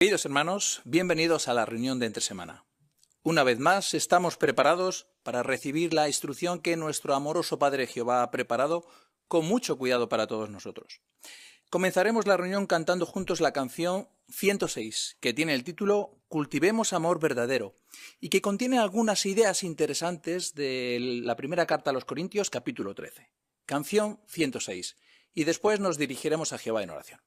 Queridos hermanos, bienvenidos a la reunión de entre semana. Una vez más, estamos preparados para recibir la instrucción que nuestro amoroso Padre Jehová ha preparado con mucho cuidado para todos nosotros. Comenzaremos la reunión cantando juntos la canción 106, que tiene el título Cultivemos amor verdadero, y que contiene algunas ideas interesantes de la primera carta a los Corintios, capítulo 13. Canción 106, y después nos dirigiremos a Jehová en oración.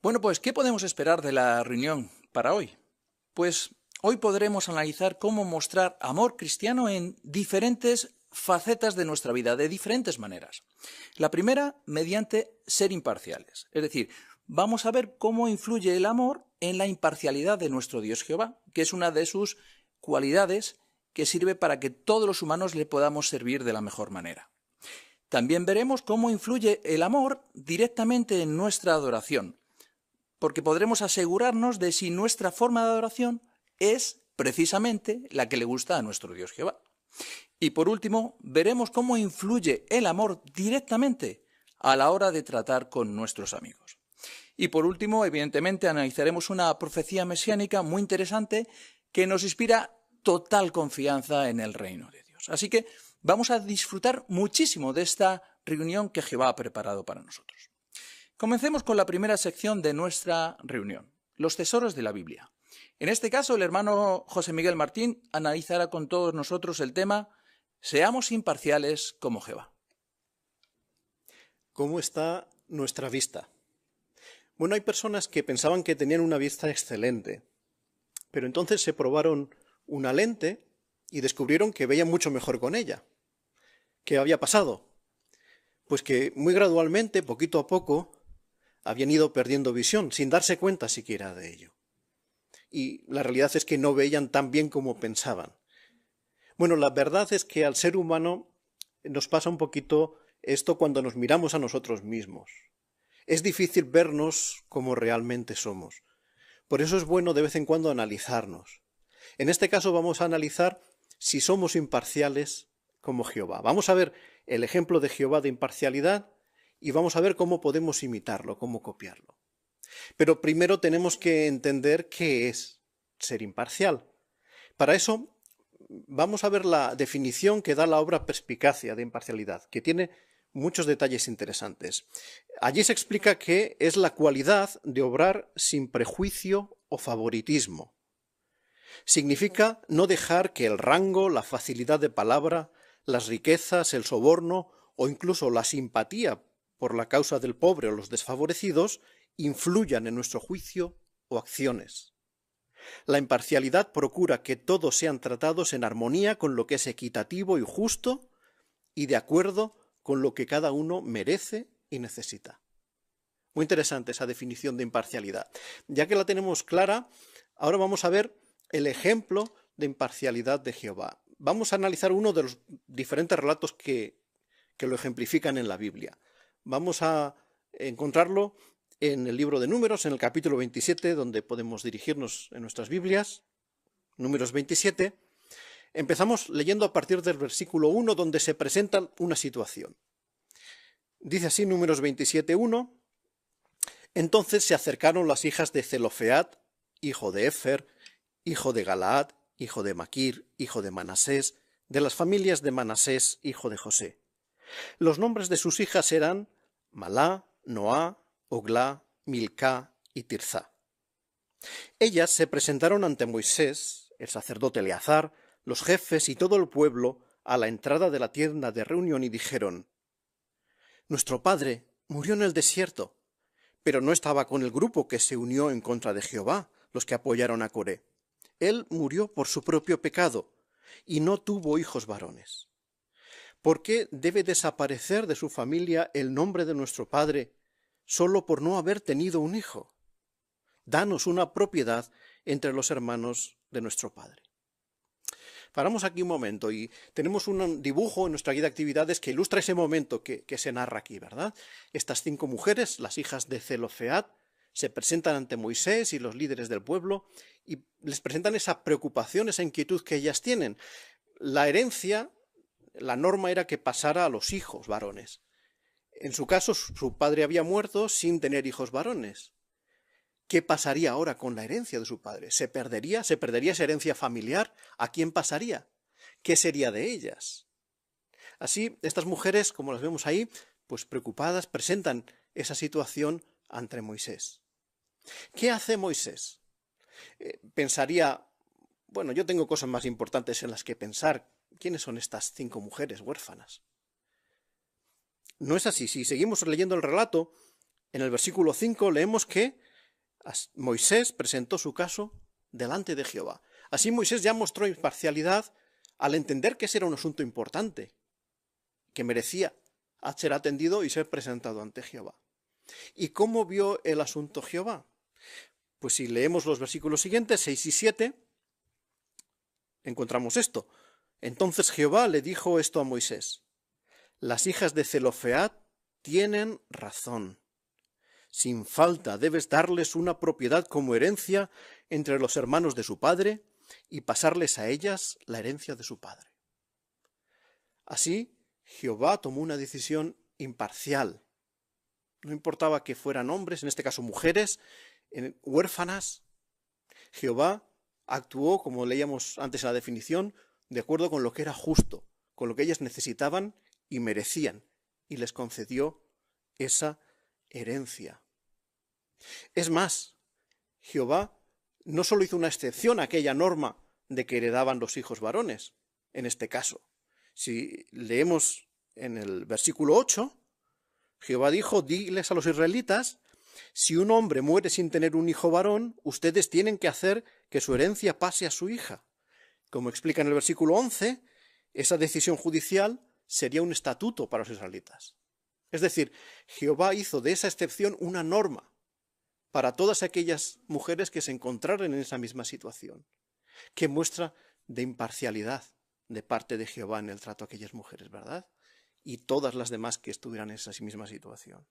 Bueno, pues, ¿qué podemos esperar de la reunión para hoy? Pues hoy podremos analizar cómo mostrar amor cristiano en diferentes facetas de nuestra vida, de diferentes maneras. La primera, mediante ser imparciales. Es decir, vamos a ver cómo influye el amor en la imparcialidad de nuestro Dios Jehová, que es una de sus cualidades que sirve para que todos los humanos le podamos servir de la mejor manera. También veremos cómo influye el amor directamente en nuestra adoración, porque podremos asegurarnos de si nuestra forma de adoración es precisamente la que le gusta a nuestro Dios Jehová. Y por último, veremos cómo influye el amor directamente a la hora de tratar con nuestros amigos. Y por último, evidentemente, analizaremos una profecía mesiánica muy interesante que nos inspira total confianza en el reino de Dios. Así que vamos a disfrutar muchísimo de esta reunión que Jehová ha preparado para nosotros. Comencemos con la primera sección de nuestra reunión, los tesoros de la Biblia. En este caso, el hermano José Miguel Martín analizará con todos nosotros el tema Seamos imparciales como Jehová. ¿Cómo está nuestra vista? Bueno, hay personas que pensaban que tenían una vista excelente, pero entonces se probaron una lente y descubrieron que veían mucho mejor con ella. ¿Qué había pasado? Pues que muy gradualmente, poquito a poco, habían ido perdiendo visión, sin darse cuenta siquiera de ello. Y la realidad es que no veían tan bien como pensaban. Bueno, la verdad es que al ser humano nos pasa un poquito esto cuando nos miramos a nosotros mismos. Es difícil vernos como realmente somos. Por eso es bueno de vez en cuando analizarnos. En este caso vamos a analizar si somos imparciales como Jehová. Vamos a ver el ejemplo de Jehová de imparcialidad y vamos a ver cómo podemos imitarlo, cómo copiarlo. Pero primero tenemos que entender qué es ser imparcial. Para eso vamos a ver la definición que da la obra Perspicacia de imparcialidad, que tiene muchos detalles interesantes. Allí se explica que es la cualidad de obrar sin prejuicio o favoritismo. Significa no dejar que el rango, la facilidad de palabra, las riquezas, el soborno o incluso la simpatía por la causa del pobre o los desfavorecidos influyan en nuestro juicio o acciones. La imparcialidad procura que todos sean tratados en armonía con lo que es equitativo y justo y de acuerdo con lo que cada uno merece y necesita. Muy interesante esa definición de imparcialidad. Ya que la tenemos clara, ahora vamos a ver el ejemplo de imparcialidad de Jehová. Vamos a analizar uno de los diferentes relatos que lo ejemplifican en la Biblia. Vamos a encontrarlo en el libro de Números, en el capítulo 27, donde podemos dirigirnos en nuestras Biblias. Números 27. Empezamos leyendo a partir del versículo 1, donde se presenta una situación. Dice así Números 27:1. Entonces se acercaron las hijas de Zelofead, hijo de Efer, hijo de Galaad, hijo de Maquir, hijo de Manasés, de las familias de Manasés, hijo de José. Los nombres de sus hijas eran Malá, Noá, Oglá, Milcá y Tirzá. Ellas se presentaron ante Moisés, el sacerdote Eleazar, los jefes y todo el pueblo a la entrada de la tienda de reunión y dijeron: Nuestro padre murió en el desierto, pero no estaba con el grupo que se unió en contra de Jehová, los que apoyaron a Coré. Él murió por su propio pecado y no tuvo hijos varones. ¿Por qué debe desaparecer de su familia el nombre de nuestro padre solo por no haber tenido un hijo? Danos una propiedad entre los hermanos de nuestro padre. Paramos aquí un momento y tenemos un dibujo en nuestra guía de actividades que ilustra ese momento que se narra aquí, ¿verdad? Estas 5 mujeres, las hijas de Zelofead, se presentan ante Moisés y los líderes del pueblo y les presentan esa preocupación, esa inquietud que ellas tienen. La herencia, la norma era que pasara a los hijos varones. En su caso, su padre había muerto sin tener hijos varones. ¿Qué pasaría ahora con la herencia de su padre? ¿Se perdería esa herencia familiar? ¿A quién pasaría? ¿Qué sería de ellas? Así, estas mujeres, como las vemos ahí, pues preocupadas, presentan esa situación ante Moisés. ¿Qué hace Moisés? Pensaría, bueno, yo tengo cosas más importantes en las que pensar. ¿Quiénes son estas 5 mujeres huérfanas? No es así. Si seguimos leyendo el relato, en el versículo 5 leemos que Moisés presentó su caso delante de Jehová. Así Moisés ya mostró imparcialidad al entender que ese era un asunto importante, que merecía ser atendido y ser presentado ante Jehová. ¿Y cómo vio el asunto Jehová? Pues si leemos los versículos siguientes, 6 y 7, encontramos esto. Entonces Jehová le dijo esto a Moisés: Las hijas de Zelofead tienen razón. Sin falta debes darles una propiedad como herencia entre los hermanos de su padre y pasarles a ellas la herencia de su padre. Así, Jehová tomó una decisión imparcial. No importaba que fueran hombres, en este caso mujeres, huérfanas. Jehová actuó, como leíamos antes en la definición, de acuerdo con lo que era justo, con lo que ellas necesitaban y merecían, y les concedió esa herencia. Es más, Jehová no solo hizo una excepción a aquella norma de que heredaban los hijos varones, en este caso. Si leemos en el versículo 8, Jehová dijo: diles a los israelitas, si un hombre muere sin tener un hijo varón, ustedes tienen que hacer que su herencia pase a su hija. Como explica en el versículo 11, esa decisión judicial sería un estatuto para los israelitas. Es decir, Jehová hizo de esa excepción una norma para todas aquellas mujeres que se encontraran en esa misma situación, que muestra de imparcialidad de parte de Jehová en el trato a aquellas mujeres, ¿verdad? Y todas las demás que estuvieran en esa misma situación.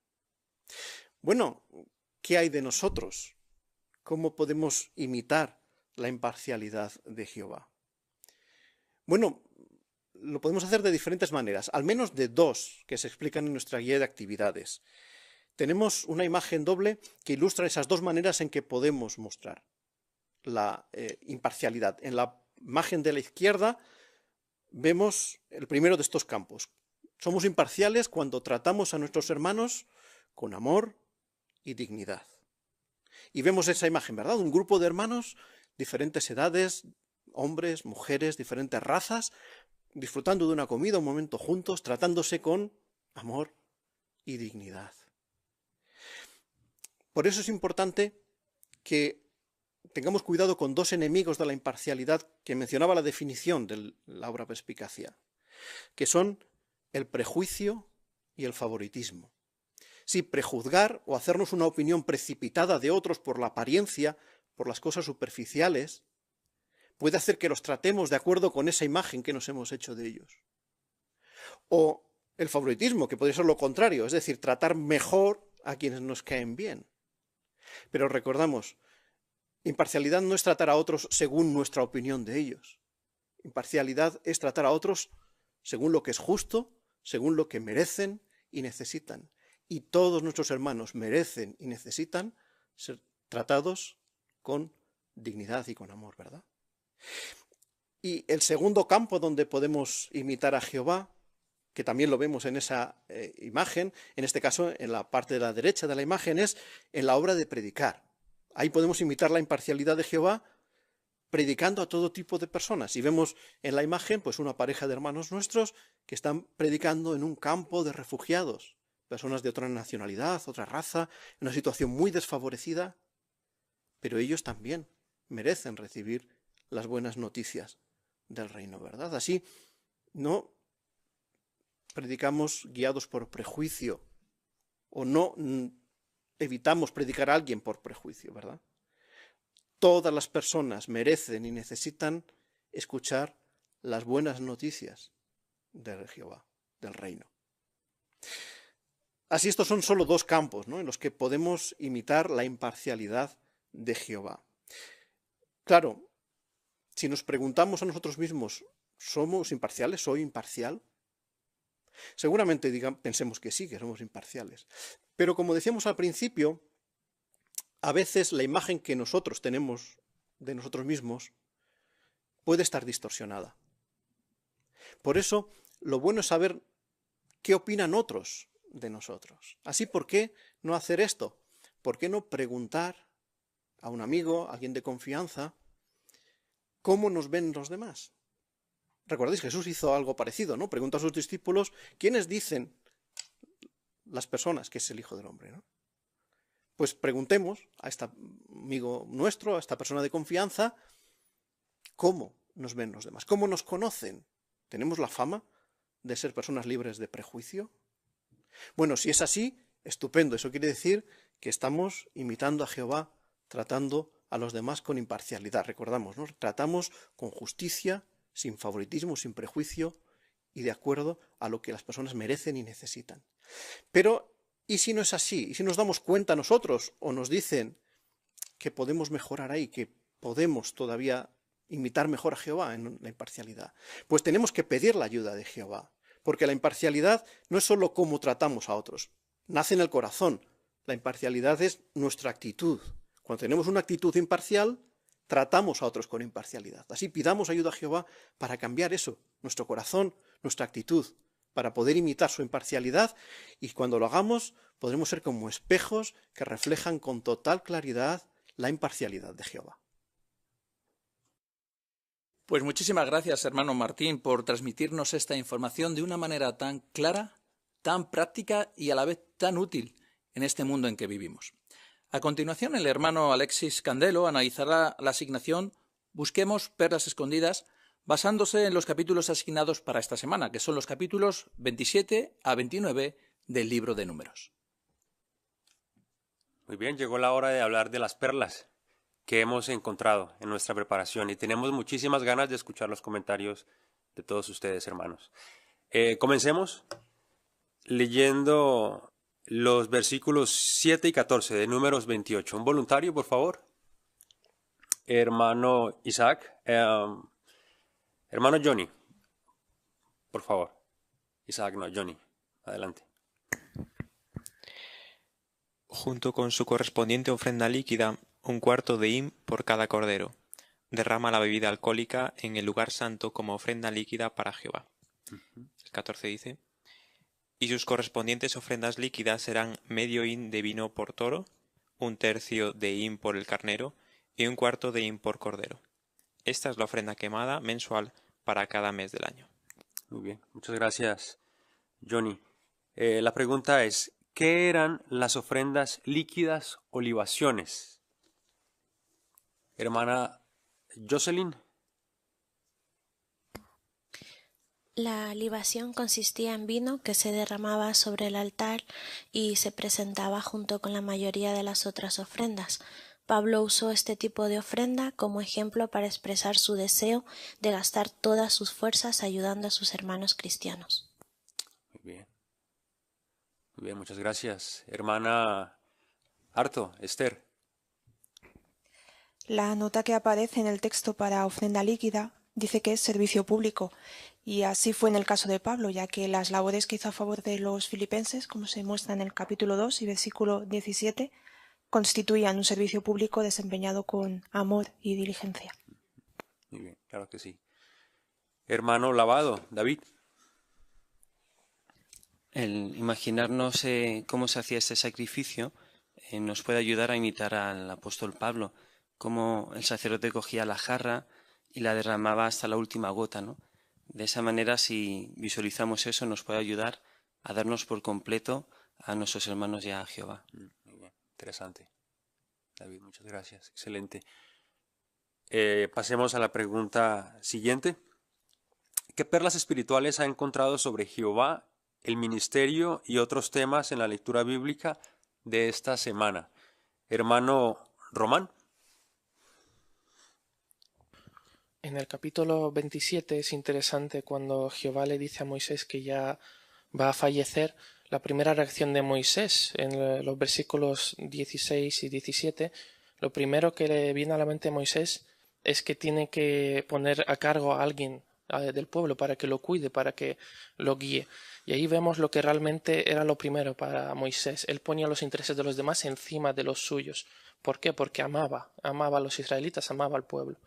Bueno, ¿qué hay de nosotros? ¿Cómo podemos imitar la imparcialidad de Jehová? Bueno, lo podemos hacer de diferentes maneras, al menos de 2 que se explican en nuestra guía de actividades. Tenemos una imagen doble que ilustra esas 2 maneras en que podemos mostrar la imparcialidad. En la imagen de la izquierda vemos el primero de estos campos. Somos imparciales cuando tratamos a nuestros hermanos con amor y dignidad. Y vemos esa imagen, ¿verdad? Un grupo de hermanos, diferentes edades, hombres, mujeres, diferentes razas, disfrutando de una comida, un momento juntos, tratándose con amor y dignidad. Por eso es importante que tengamos cuidado con dos enemigos de la imparcialidad que mencionaba la definición de la obra Perspicacia, que son el prejuicio y el favoritismo. Sí, prejuzgar o hacernos una opinión precipitada de otros por la apariencia, por las cosas superficiales, puede hacer que los tratemos de acuerdo con esa imagen que nos hemos hecho de ellos. O el favoritismo, que podría ser lo contrario, es decir, tratar mejor a quienes nos caen bien. Pero recordamos, imparcialidad no es tratar a otros según nuestra opinión de ellos. Imparcialidad es tratar a otros según lo que es justo, según lo que merecen y necesitan. Y todos nuestros hermanos merecen y necesitan ser tratados con dignidad y con amor, ¿verdad? Y el segundo campo donde podemos imitar a Jehová, que también lo vemos en esa imagen, en este caso en la parte de la derecha de la imagen, es en la obra de predicar. Ahí podemos imitar la imparcialidad de Jehová predicando a todo tipo de personas. Y vemos en la imagen pues una pareja de hermanos nuestros que están predicando en un campo de refugiados, personas de otra nacionalidad, otra raza, en una situación muy desfavorecida, pero ellos también merecen recibir las buenas noticias del reino, ¿verdad? Así no predicamos guiados por prejuicio o no evitamos predicar a alguien por prejuicio, ¿verdad? Todas las personas merecen y necesitan escuchar las buenas noticias de Jehová, del reino. Así estos son solo dos campos, ¿no?, en los que podemos imitar la imparcialidad de Jehová. Claro, si nos preguntamos a nosotros mismos, ¿somos imparciales? ¿Soy imparcial? Seguramente pensemos que sí, que somos imparciales. Pero como decíamos al principio, a veces la imagen que nosotros tenemos de nosotros mismos puede estar distorsionada. Por eso, lo bueno es saber qué opinan otros de nosotros. Así, ¿por qué no hacer esto? ¿Por qué no preguntar a un amigo, a alguien de confianza, cómo nos ven los demás? Recordáis, Jesús hizo algo parecido, ¿no? Preguntó a sus discípulos, ¿quiénes dicen las personas que es el Hijo del Hombre, ¿no? Pues preguntemos a este amigo nuestro, a esta persona de confianza, cómo nos ven los demás, cómo nos conocen. ¿Tenemos la fama de ser personas libres de prejuicio? Bueno, si es así, estupendo. Eso quiere decir que estamos imitando a Jehová, tratando a los demás con imparcialidad. Recordamos, ¿no? Tratamos con justicia, sin favoritismo, sin prejuicio y de acuerdo a lo que las personas merecen y necesitan. Pero, ¿y si no es así? ¿Y si nos damos cuenta nosotros o nos dicen que podemos mejorar ahí, que podemos todavía imitar mejor a Jehová en la imparcialidad? Pues tenemos que pedir la ayuda de Jehová, porque la imparcialidad no es solo cómo tratamos a otros, nace en el corazón. La imparcialidad es nuestra actitud. Cuando tenemos una actitud imparcial, tratamos a otros con imparcialidad. Así pidamos ayuda a Jehová para cambiar eso, nuestro corazón, nuestra actitud, para poder imitar su imparcialidad, y cuando lo hagamos podremos ser como espejos que reflejan con total claridad la imparcialidad de Jehová. Pues muchísimas gracias, hermano Martín, por transmitirnos esta información de una manera tan clara, tan práctica y a la vez tan útil en este mundo en que vivimos. A continuación, el hermano Alexis Candelo analizará la asignación Busquemos perlas escondidas, basándose en los capítulos asignados para esta semana, que son los capítulos 27 a 29 del libro de Números. Muy bien, llegó la hora de hablar de las perlas que hemos encontrado en nuestra preparación y tenemos muchísimas ganas de escuchar los comentarios de todos ustedes, hermanos. Comencemos leyendo los versículos 7 y 14 de Números 28. Un voluntario, por favor. Hermano Isaac. Hermano Johnny, por favor. Isaac, no, Johnny. Adelante. Junto con su correspondiente ofrenda líquida, 1/4 de hin por cada cordero. Derrama la bebida alcohólica en el lugar santo como ofrenda líquida para Jehová. El 14 dice: y sus correspondientes ofrendas líquidas serán medio hin de vino por toro, 1/3 de hin por el carnero y 1/4 de hin por cordero. Esta es la ofrenda quemada mensual para cada mes del año. Muy bien, muchas gracias, Johnny. La pregunta es, ¿qué eran las ofrendas líquidas o libaciones? Hermana Jocelyn. La libación consistía en vino que se derramaba sobre el altar y se presentaba junto con la mayoría de las otras ofrendas. Pablo usó este tipo de ofrenda como ejemplo para expresar su deseo de gastar todas sus fuerzas ayudando a sus hermanos cristianos. Muy bien, muchas gracias. Hermana Arto, Esther. La nota que aparece en el texto para ofrenda líquida dice que es servicio público, y así fue en el caso de Pablo, ya que las labores que hizo a favor de los filipenses, como se muestra en el capítulo 2 y versículo 17, constituían un servicio público desempeñado con amor y diligencia. Muy bien, claro que sí. Hermano Lavado, David. El imaginarnos cómo se hacía este sacrificio nos puede ayudar a imitar al apóstol Pablo, cómo el sacerdote cogía la jarra y la derramaba hasta la última gota, ¿no? De esa manera, si visualizamos eso, nos puede ayudar a darnos por completo a nuestros hermanos y a Jehová. Muy bien, interesante. David, muchas gracias. Excelente. Pasemos a la pregunta siguiente. ¿Qué perlas espirituales ha encontrado sobre Jehová, el ministerio y otros temas en la lectura bíblica de esta semana? Hermano Román. En el capítulo 27 es interesante cuando Jehová le dice a Moisés que ya va a fallecer. La primera reacción de Moisés en los versículos 16 y 17, lo primero que le viene a la mente a Moisés es que tiene que poner a cargo a alguien del pueblo para que lo cuide, para que lo guíe. Y ahí vemos lo que realmente era lo primero para Moisés. Él ponía los intereses de los demás encima de los suyos. ¿Por qué? Porque amaba a los israelitas, amaba al pueblo.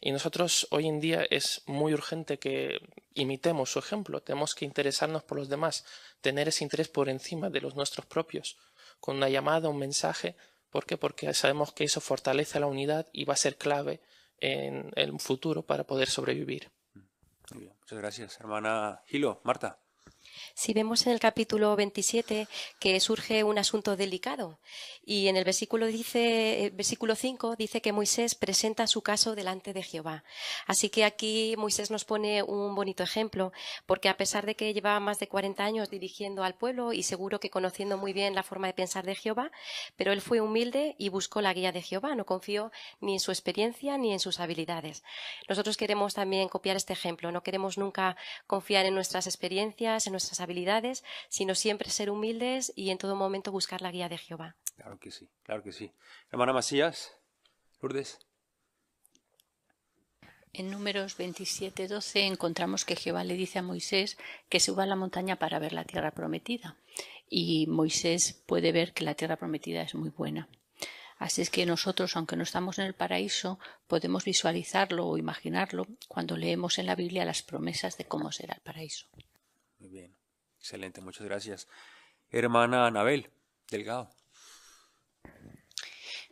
Y nosotros hoy en día es muy urgente que imitemos su ejemplo. Tenemos que interesarnos por los demás, tener ese interés por encima de los nuestros propios, con una llamada, un mensaje. ¿Por qué? Porque sabemos que eso fortalece la unidad y va a ser clave en el futuro para poder sobrevivir. Muy bien, muchas gracias. Hermana Gilo, Marta. Si vemos en el capítulo 27 que surge un asunto delicado y en el versículo 5 dice que Moisés presenta su caso delante de Jehová. Así que aquí Moisés nos pone un bonito ejemplo, porque a pesar de que llevaba más de 40 años dirigiendo al pueblo y seguro que conociendo muy bien la forma de pensar de Jehová, pero él fue humilde y buscó la guía de Jehová, no confió ni en su experiencia ni en sus habilidades. Nosotros queremos también copiar este ejemplo, no queremos nunca confiar en nuestras experiencias, en nuestras habilidades, sino siempre ser humildes y en todo momento buscar la guía de Jehová. Claro que sí, claro que sí. Hermana Macías, Lourdes. En Números 27:12 encontramos que Jehová le dice a Moisés que suba a la montaña para ver la tierra prometida. Y Moisés puede ver que la tierra prometida es muy buena. Así es que nosotros, aunque no estamos en el paraíso, podemos visualizarlo o imaginarlo cuando leemos en la Biblia las promesas de cómo será el paraíso. Muy bien, excelente, muchas gracias. Hermana Anabel Delgado.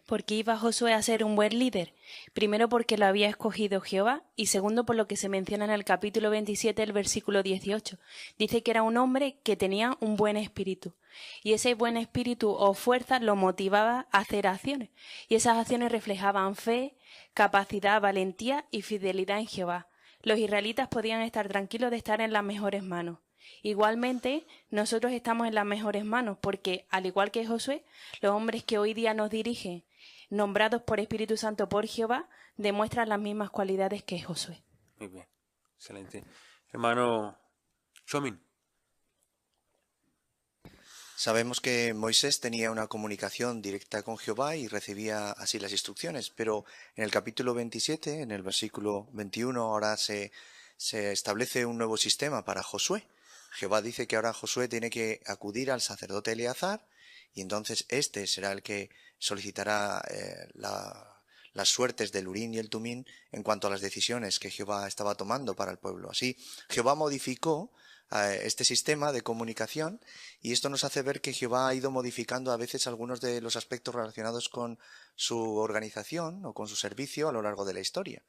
¿Por qué iba Josué a ser un buen líder? Primero porque lo había escogido Jehová y segundo por lo que se menciona en el capítulo 27, el versículo 18. Dice que era un hombre que tenía un buen espíritu y ese buen espíritu o fuerza lo motivaba a hacer acciones y esas acciones reflejaban fe, capacidad, valentía y fidelidad en Jehová. Los israelitas podían estar tranquilos de estar en las mejores manos. Igualmente, nosotros estamos en las mejores manos porque, al igual que Josué, los hombres que hoy día nos dirigen, nombrados por Espíritu Santo por Jehová, demuestran las mismas cualidades que Josué. Muy bien, excelente. Hermano Chomin. Sabemos que Moisés tenía una comunicación directa con Jehová y recibía así las instrucciones, pero en el capítulo 27, en el versículo 21, ahora se establece un nuevo sistema para Josué. Jehová dice que ahora Josué tiene que acudir al sacerdote Eleazar y entonces este será el que solicitará las suertes del Urín y el Tumín en cuanto a las decisiones que Jehová estaba tomando para el pueblo. Así, Jehová modificó este sistema de comunicación y esto nos hace ver que Jehová ha ido modificando a veces algunos de los aspectos relacionados con su organización o con su servicio a lo largo de la historia.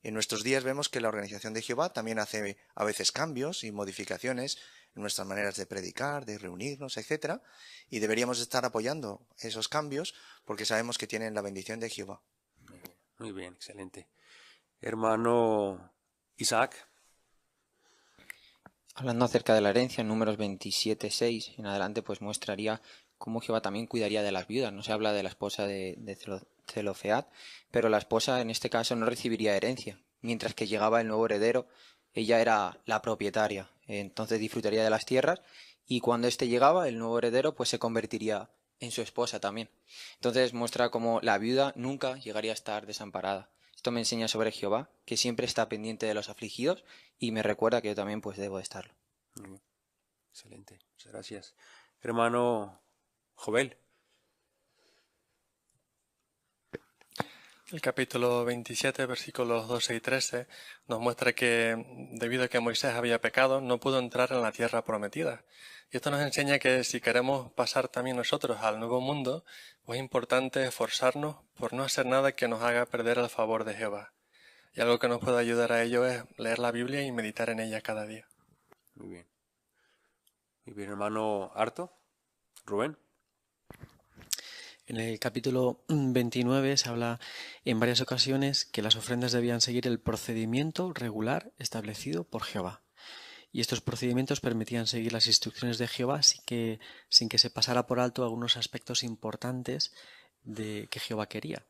En nuestros días vemos que la Organización de Jehová también hace a veces cambios y modificaciones en nuestras maneras de predicar, de reunirnos, etc. Y deberíamos estar apoyando esos cambios porque sabemos que tienen la bendición de Jehová. Muy bien, excelente. Hermano Isaac. Hablando acerca de la herencia, en Números 27:6 en adelante, pues mostraría cómo Jehová también cuidaría de las viudas. No se habla de la esposa de Zelofead, pero la esposa en este caso no recibiría herencia. Mientras que llegaba el nuevo heredero, ella era la propietaria, entonces disfrutaría de las tierras, y cuando éste llegaba, el nuevo heredero, pues se convertiría en su esposa también. Entonces muestra cómo la viuda nunca llegaría a estar desamparada. Esto me enseña sobre Jehová, que siempre está pendiente de los afligidos, y me recuerda que yo también pues debo de estarlo. Excelente, muchas gracias. Hermano Jovel. El capítulo 27, versículos 12 y 13, nos muestra que debido a que Moisés había pecado, no pudo entrar en la tierra prometida. Y esto nos enseña que si queremos pasar también nosotros al nuevo mundo, pues es importante esforzarnos por no hacer nada que nos haga perder el favor de Jehová. Y algo que nos puede ayudar a ello es leer la Biblia y meditar en ella cada día. Muy bien. Muy bien, hermano Arto. Rubén. En el capítulo 29 se habla en varias ocasiones que las ofrendas debían seguir el procedimiento regular establecido por Jehová. Y estos procedimientos permitían seguir las instrucciones de Jehová sin que se pasara por alto algunos aspectos importantes que Jehová quería.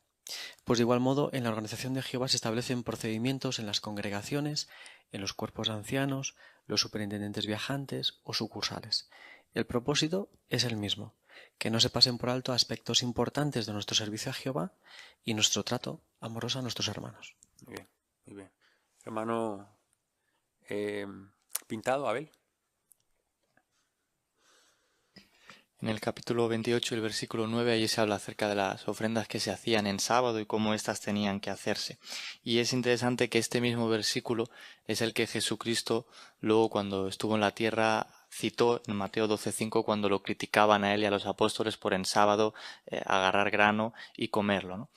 Pues de igual modo, en la organización de Jehová se establecen procedimientos en las congregaciones, en los cuerpos de ancianos, los superintendentes viajantes o sucursales. El propósito es el mismo, que no se pasen por alto aspectos importantes de nuestro servicio a Jehová y nuestro trato amoroso a nuestros hermanos. Muy bien, muy bien. Hermano Pintado, Abel. En el capítulo 28, el versículo 9, allí se habla acerca de las ofrendas que se hacían en sábado y cómo éstas tenían que hacerse. Y es interesante que este mismo versículo es el que Jesucristo luego cuando estuvo en la tierra citó en Mateo 12:5 cuando lo criticaban a él y a los apóstoles por en sábado agarrar grano y comerlo, ¿no?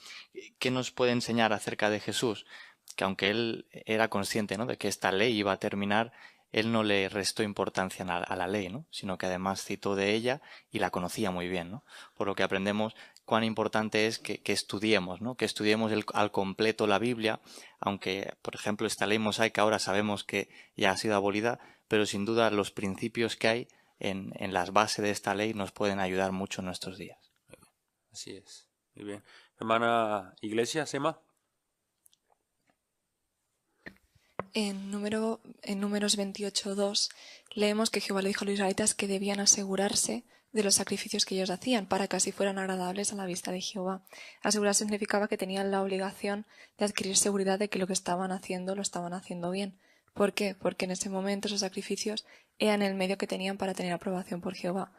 ¿Qué nos puede enseñar acerca de Jesús? Que aunque él era consciente, ¿no?, de que esta ley iba a terminar, él no le restó importancia a la ley, ¿no?, sino que además citó de ella y la conocía muy bien, ¿no? Por lo que aprendemos cuán importante es que estudiemos, ¿no?, que estudiemos al completo la Biblia, aunque, por ejemplo, esta ley mosaica ahora sabemos que ya ha sido abolida, pero sin duda los principios que hay en las bases de esta ley nos pueden ayudar mucho en nuestros días. Así es. Muy bien. Hermana Iglesia, Sema. En Números 28:2 leemos que Jehová le dijo a los israelitas que debían asegurarse de los sacrificios que ellos hacían para que así fueran agradables a la vista de Jehová. Asegurarse significaba que tenían la obligación de adquirir seguridad de que lo que estaban haciendo lo estaban haciendo bien. ¿Por qué? Porque en ese momento esos sacrificios eran el medio que tenían para tener aprobación por Jehová.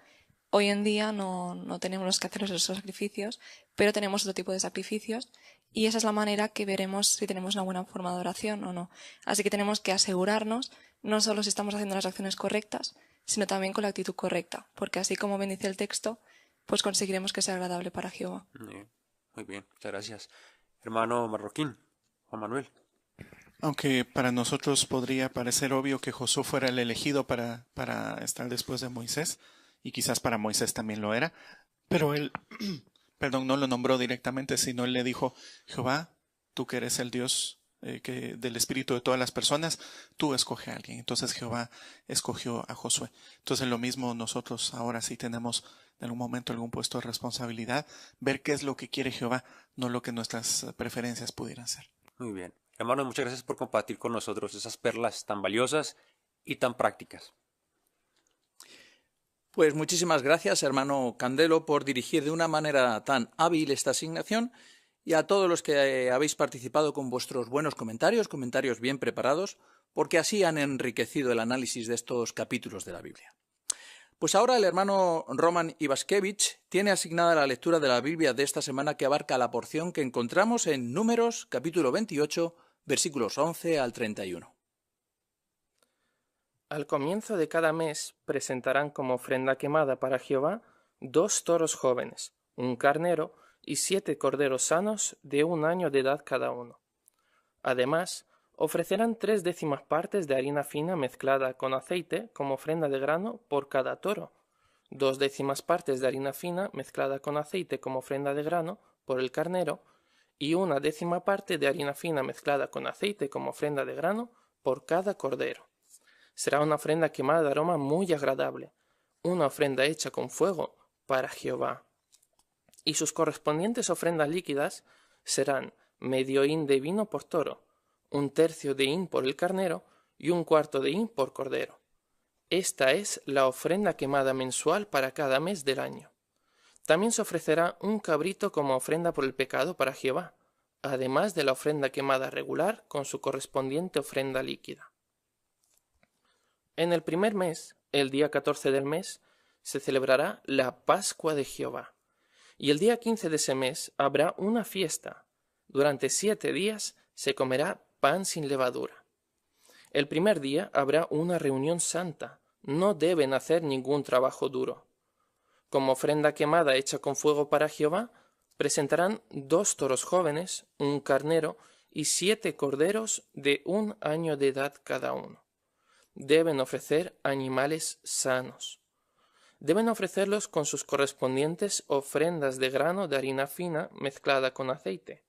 Hoy en día no tenemos que hacer esos sacrificios, pero tenemos otro tipo de sacrificios y esa es la manera que veremos si tenemos una buena forma de oración o no. Así que tenemos que asegurarnos no solo si estamos haciendo las acciones correctas, sino también con la actitud correcta, porque así como bendice el texto, pues conseguiremos que sea agradable para Jehová. Muy bien, muchas gracias. Hermano Marroquín, Juan Manuel. Aunque para nosotros podría parecer obvio que Josué fuera el elegido para estar después de Moisés, y quizás para Moisés también lo era, pero él, no lo nombró directamente, sino él le dijo: Jehová, tú que eres el Dios del espíritu de todas las personas, tú escoge a alguien. Entonces Jehová escogió a Josué. Entonces lo mismo nosotros ahora sí tenemos en algún momento algún puesto de responsabilidad, ver qué es lo que quiere Jehová, no lo que nuestras preferencias pudieran ser. Muy bien. Hermanos, muchas gracias por compartir con nosotros esas perlas tan valiosas y tan prácticas. Pues muchísimas gracias, hermano Candelo, por dirigir de una manera tan hábil esta asignación, y a todos los que habéis participado con vuestros buenos comentarios bien preparados, porque así han enriquecido el análisis de estos capítulos de la Biblia. Pues ahora el hermano Roman Ivaskevich tiene asignada la lectura de la Biblia de esta semana, que abarca la porción que encontramos en Números, capítulo 28, versículos 11 al 31. Al comienzo de cada mes presentarán como ofrenda quemada para Jehová 2 toros jóvenes, un carnero y 7 corderos sanos de 1 año de edad cada uno. Además, ofrecerán 3/10 partes de harina fina mezclada con aceite como ofrenda de grano por cada toro, 2/10 partes de harina fina mezclada con aceite como ofrenda de grano por el carnero, y 1/10 parte de harina fina mezclada con aceite como ofrenda de grano por cada cordero. Será una ofrenda quemada de aroma muy agradable, una ofrenda hecha con fuego para Jehová. Y sus correspondientes ofrendas líquidas serán medio hin de vino por toro, 1/3 de hin por el carnero y 1/4 de hin por cordero. Esta es la ofrenda quemada mensual para cada mes del año. También se ofrecerá un cabrito como ofrenda por el pecado para Jehová, además de la ofrenda quemada regular con su correspondiente ofrenda líquida. En el primer mes, el día 14 del mes, se celebrará la Pascua de Jehová, y el día 15 de ese mes habrá una fiesta. Durante 7 días se comerá pan sin levadura. El primer día habrá una reunión santa, no deben hacer ningún trabajo duro. Como ofrenda quemada hecha con fuego para Jehová, presentarán 2 toros jóvenes, un carnero y 7 corderos de 1 año de edad cada uno. Deben ofrecer animales sanos. Deben ofrecerlos con sus correspondientes ofrendas de grano de harina fina mezclada con aceite,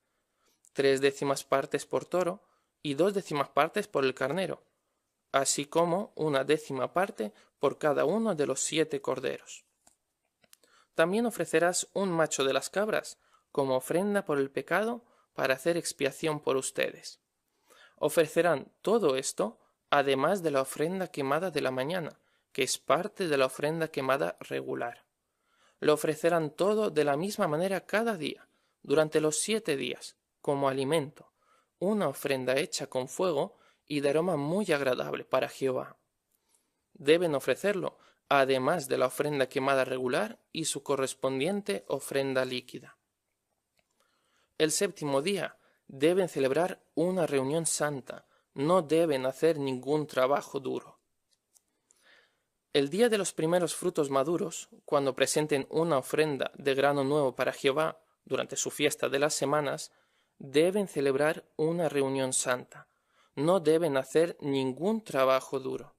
3/10 partes por toro y 2/10 partes por el carnero, así como 1/10 parte por cada uno de los 7 corderos. También ofrecerás un macho de las cabras como ofrenda por el pecado para hacer expiación por ustedes. Ofrecerán todo esto además de la ofrenda quemada de la mañana, que es parte de la ofrenda quemada regular. Lo ofrecerán todo de la misma manera cada día, durante los 7 días, como alimento, una ofrenda hecha con fuego y de aroma muy agradable para Jehová. Deben ofrecerlo, además de la ofrenda quemada regular y su correspondiente ofrenda líquida. El 7º día deben celebrar una reunión santa, no deben hacer ningún trabajo duro. El día de los primeros frutos maduros, cuando presenten una ofrenda de grano nuevo para Jehová durante su fiesta de las semanas, deben celebrar una reunión santa, no deben hacer ningún trabajo duro.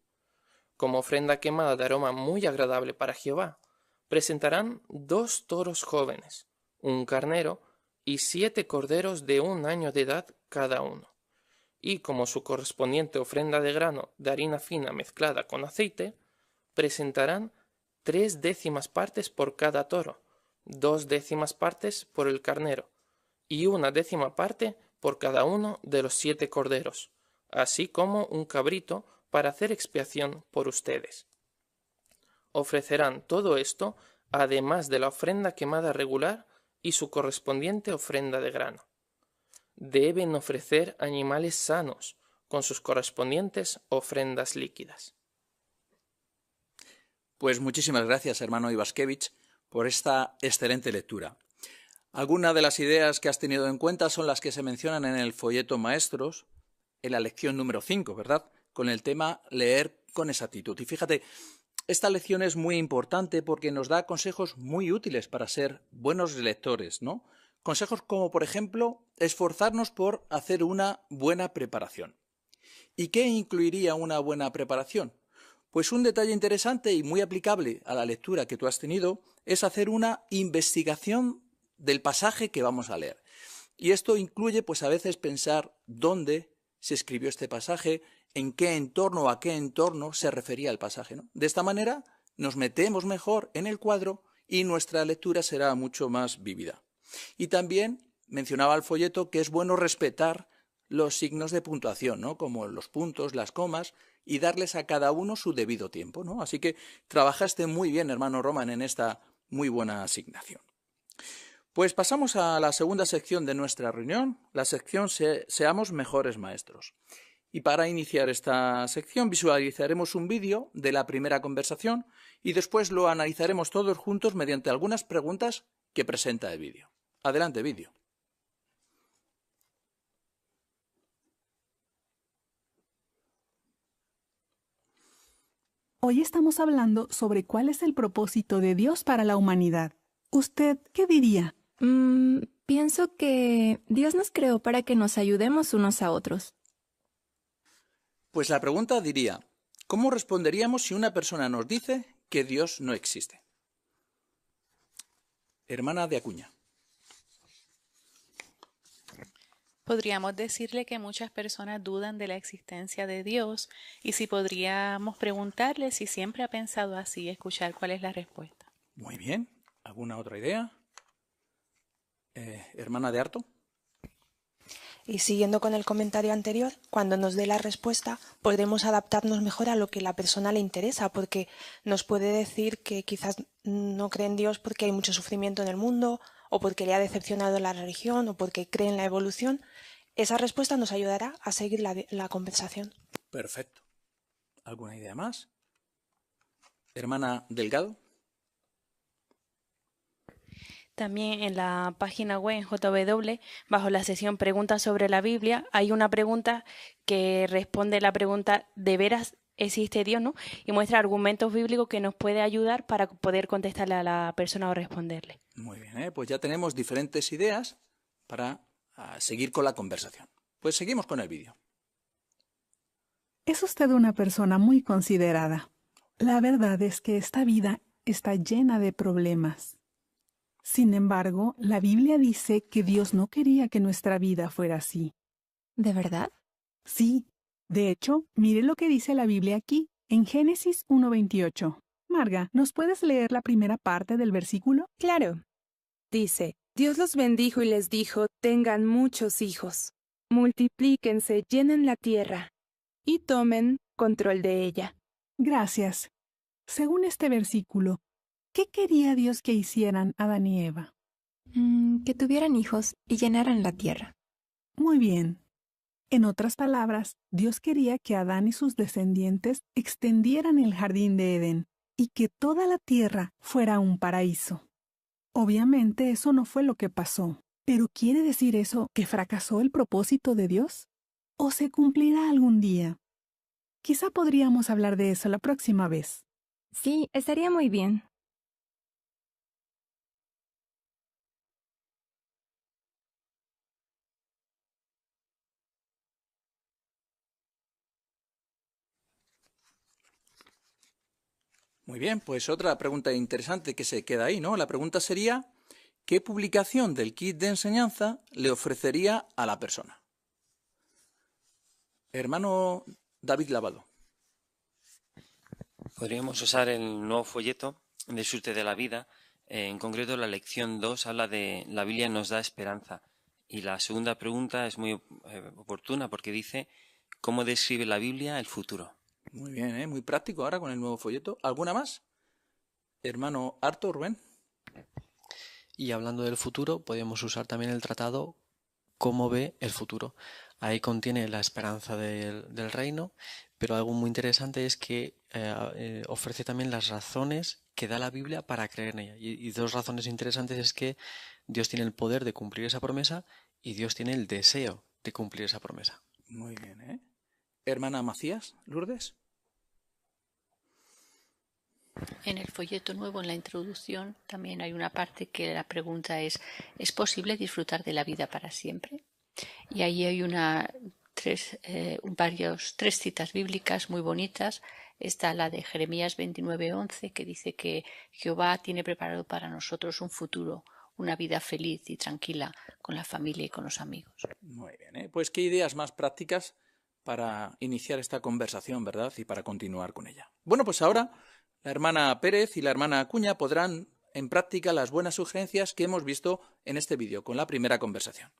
Como ofrenda quemada de aroma muy agradable para Jehová, presentarán 2 toros jóvenes, un carnero y 7 corderos de 1 año de edad cada uno. Y como su correspondiente ofrenda de grano de harina fina mezclada con aceite, presentarán 3/10 partes por cada toro, 2/10 partes por el carnero, y 1/10 parte por cada uno de los 7 corderos, así como un cabrito para hacer expiación por ustedes. Ofrecerán todo esto además de la ofrenda quemada regular y su correspondiente ofrenda de grano. Deben ofrecer animales sanos con sus correspondientes ofrendas líquidas. Pues muchísimas gracias, hermano Ivaskevich, por esta excelente lectura. Algunas de las ideas que has tenido en cuenta son las que se mencionan en el folleto Maestros, en la lección número 5, ¿verdad?, con el tema leer con exactitud. Y fíjate, esta lección es muy importante porque nos da consejos muy útiles para ser buenos lectores, ¿no? Consejos como, por ejemplo, esforzarnos por hacer una buena preparación. ¿Y qué incluiría una buena preparación? Pues un detalle interesante y muy aplicable a la lectura que tú has tenido es hacer una investigación del pasaje que vamos a leer. Y esto incluye, pues a veces pensar dónde se escribió este pasaje, en qué entorno o a qué entorno se refería el pasaje, ¿no? De esta manera nos metemos mejor en el cuadro y nuestra lectura será mucho más vívida. Y también mencionaba el folleto que es bueno respetar los signos de puntuación, ¿no?, como los puntos, las comas, y darles a cada uno su debido tiempo, ¿no? Así que trabajaste muy bien, hermano Roman, en esta muy buena asignación. Pues pasamos a la segunda sección de nuestra reunión, la sección Seamos mejores maestros. Y para iniciar esta sección visualizaremos un vídeo de la primera conversación y después lo analizaremos todos juntos mediante algunas preguntas que presenta el vídeo. Adelante, vídeo. Hoy estamos hablando sobre cuál es el propósito de Dios para la humanidad. ¿Usted qué diría? Pienso que Dios nos creó para que nos ayudemos unos a otros. Pues la pregunta diría, ¿cómo responderíamos si una persona nos dice que Dios no existe? Hermana de Acuña. Podríamos decirle que muchas personas dudan de la existencia de Dios y si podríamos preguntarle si siempre ha pensado así y escuchar cuál es la respuesta. Muy bien. ¿Alguna otra idea? Hermana de Arto. Y siguiendo con el comentario anterior, cuando nos dé la respuesta podremos adaptarnos mejor a lo que la persona le interesa, porque nos puede decir que quizás no cree en Dios porque hay mucho sufrimiento en el mundo, o porque le ha decepcionado la religión, o porque cree en la evolución. Esa respuesta nos ayudará a seguir la conversación. Perfecto. ¿Alguna idea más? Hermana Delgado. También en la página web en JW, bajo la sección Preguntas sobre la Biblia, hay una pregunta que responde la pregunta ¿de veras existe Dios? ¿No? Y muestra argumentos bíblicos que nos puede ayudar para poder contestarle a la persona o responderle. Muy bien, pues ya tenemos diferentes ideas para seguir con la conversación. Pues seguimos con el vídeo. Es usted una persona muy considerada. La verdad es que esta vida está llena de problemas. Sin embargo, la Biblia dice que Dios no quería que nuestra vida fuera así. ¿De verdad? Sí. De hecho, mire lo que dice la Biblia aquí, en Génesis 1:28. Marga, ¿nos puedes leer la primera parte del versículo? Claro. Dice, Dios los bendijo y les dijo, tengan muchos hijos, multiplíquense, llenen la tierra y tomen control de ella. Gracias. Según este versículo, ¿qué quería Dios que hicieran Adán y Eva? Que tuvieran hijos y llenaran la tierra. Muy bien. En otras palabras, Dios quería que Adán y sus descendientes extendieran el jardín de Edén y que toda la tierra fuera un paraíso. Obviamente eso no fue lo que pasó, pero ¿quiere decir eso que fracasó el propósito de Dios? ¿O se cumplirá algún día? Quizá podríamos hablar de eso la próxima vez. Sí, estaría muy bien. Muy bien, pues otra pregunta interesante que se queda ahí, ¿no? La pregunta sería, ¿qué publicación del kit de enseñanza le ofrecería a la persona? Hermano David Lavado. Podríamos usar el nuevo folleto de Disfrute de la Vida. En concreto, la lección 2 habla de la Biblia nos da esperanza. Y la segunda pregunta es muy oportuna porque dice, ¿cómo describe la Biblia el futuro? Muy bien, muy práctico ahora con el nuevo folleto. ¿Alguna más? Hermano Arto, Rubén. Y hablando del futuro, podemos usar también el tratado Cómo ve el futuro. Ahí contiene la esperanza del reino, pero algo muy interesante es que ofrece también las razones que da la Biblia para creer en ella. Y dos razones interesantes es que Dios tiene el poder de cumplir esa promesa y Dios tiene el deseo de cumplir esa promesa. Muy bien, ¿eh? Hermana Macías, Lourdes. En el folleto nuevo, en la introducción, también hay una parte que la pregunta ¿es posible disfrutar de la vida para siempre? Y ahí hay tres citas bíblicas muy bonitas. Está la de Jeremías 29:11, que dice que Jehová tiene preparado para nosotros un futuro, una vida feliz y tranquila con la familia y con los amigos. Muy bien, ¿eh? Pues qué ideas más prácticas para iniciar esta conversación, ¿verdad? Y para continuar con ella. Bueno, pues ahora la hermana Pérez y la hermana Acuña podrán en práctica las buenas sugerencias que hemos visto en este vídeo con la primera conversación.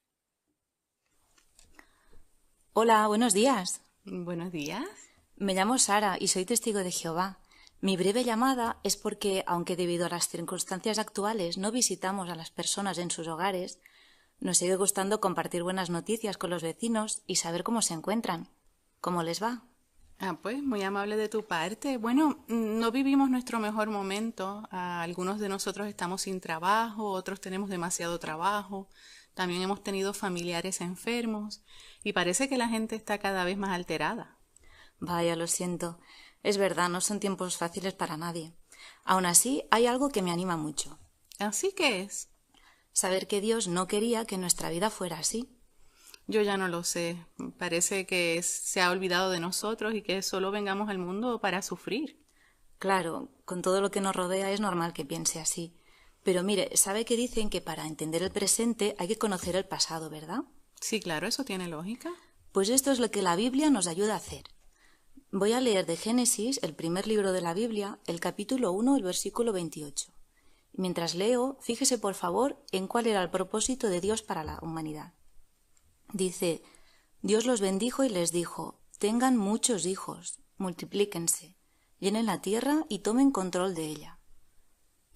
Hola, buenos días. Buenos días. Me llamo Sara y soy testigo de Jehová. Mi breve llamada es porque, aunque debido a las circunstancias actuales no visitamos a las personas en sus hogares, nos sigue gustando compartir buenas noticias con los vecinos y saber cómo se encuentran. ¿Cómo les va? Pues muy amable de tu parte. Bueno, no vivimos nuestro mejor momento. Algunos de nosotros estamos sin trabajo, otros tenemos demasiado trabajo. También hemos tenido familiares enfermos y parece que la gente está cada vez más alterada. Vaya, lo siento. Es verdad, no son tiempos fáciles para nadie. Aún así, hay algo que me anima mucho. ¿Así que es? saber que Dios no quería que nuestra vida fuera así. Yo ya no lo sé. Parece que se ha olvidado de nosotros y que solo vengamos al mundo para sufrir. Claro, con todo lo que nos rodea es normal que piense así. Pero mire, ¿sabe que dicen que para entender el presente hay que conocer el pasado, verdad? Sí, claro, eso tiene lógica. Pues esto es lo que la Biblia nos ayuda a hacer. Voy a leer de Génesis, el primer libro de la Biblia, el capítulo 1, el versículo 28. Mientras leo, fíjese por favor en cuál era el propósito de Dios para la humanidad. Dice, Dios los bendijo y les dijo, tengan muchos hijos, multiplíquense, llenen la tierra y tomen control de ella.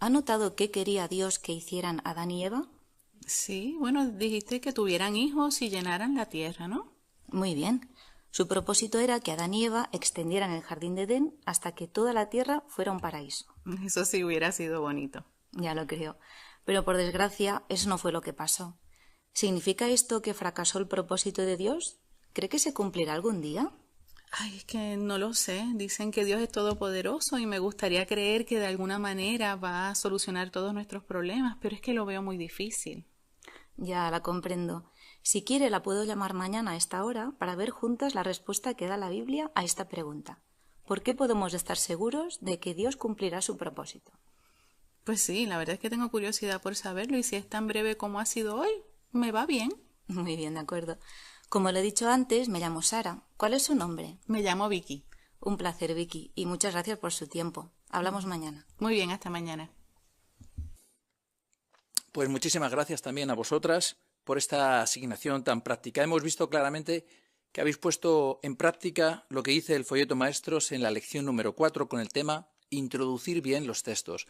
¿Ha notado qué quería Dios que hicieran Adán y Eva? Sí, bueno, dijiste que tuvieran hijos y llenaran la tierra, ¿no? Muy bien. Su propósito era que Adán y Eva extendieran el jardín de Edén hasta que toda la tierra fuera un paraíso. Eso sí hubiera sido bonito. Ya lo creo. Pero por desgracia, eso no fue lo que pasó. ¿Significa esto que fracasó el propósito de Dios? ¿Cree que se cumplirá algún día? Ay, es que no lo sé. Dicen que Dios es todopoderoso y me gustaría creer que de alguna manera va a solucionar todos nuestros problemas, pero es que lo veo muy difícil. Ya la comprendo. Si quiere, la puedo llamar mañana a esta hora para ver juntas la respuesta que da la Biblia a esta pregunta. ¿Por qué podemos estar seguros de que Dios cumplirá su propósito? Pues sí, la verdad es que tengo curiosidad por saberlo y si es tan breve como ha sido hoy, me va bien. Muy bien, de acuerdo. Como le he dicho antes, me llamo Sara. ¿Cuál es su nombre? Me llamo Vicky. Un placer, Vicky, y muchas gracias por su tiempo. Hablamos mañana. Muy bien, hasta mañana. Pues muchísimas gracias también a vosotras por esta asignación tan práctica. Hemos visto claramente que habéis puesto en práctica lo que dice el folleto Maestros en la lección número 4 con el tema Introducir bien los textos.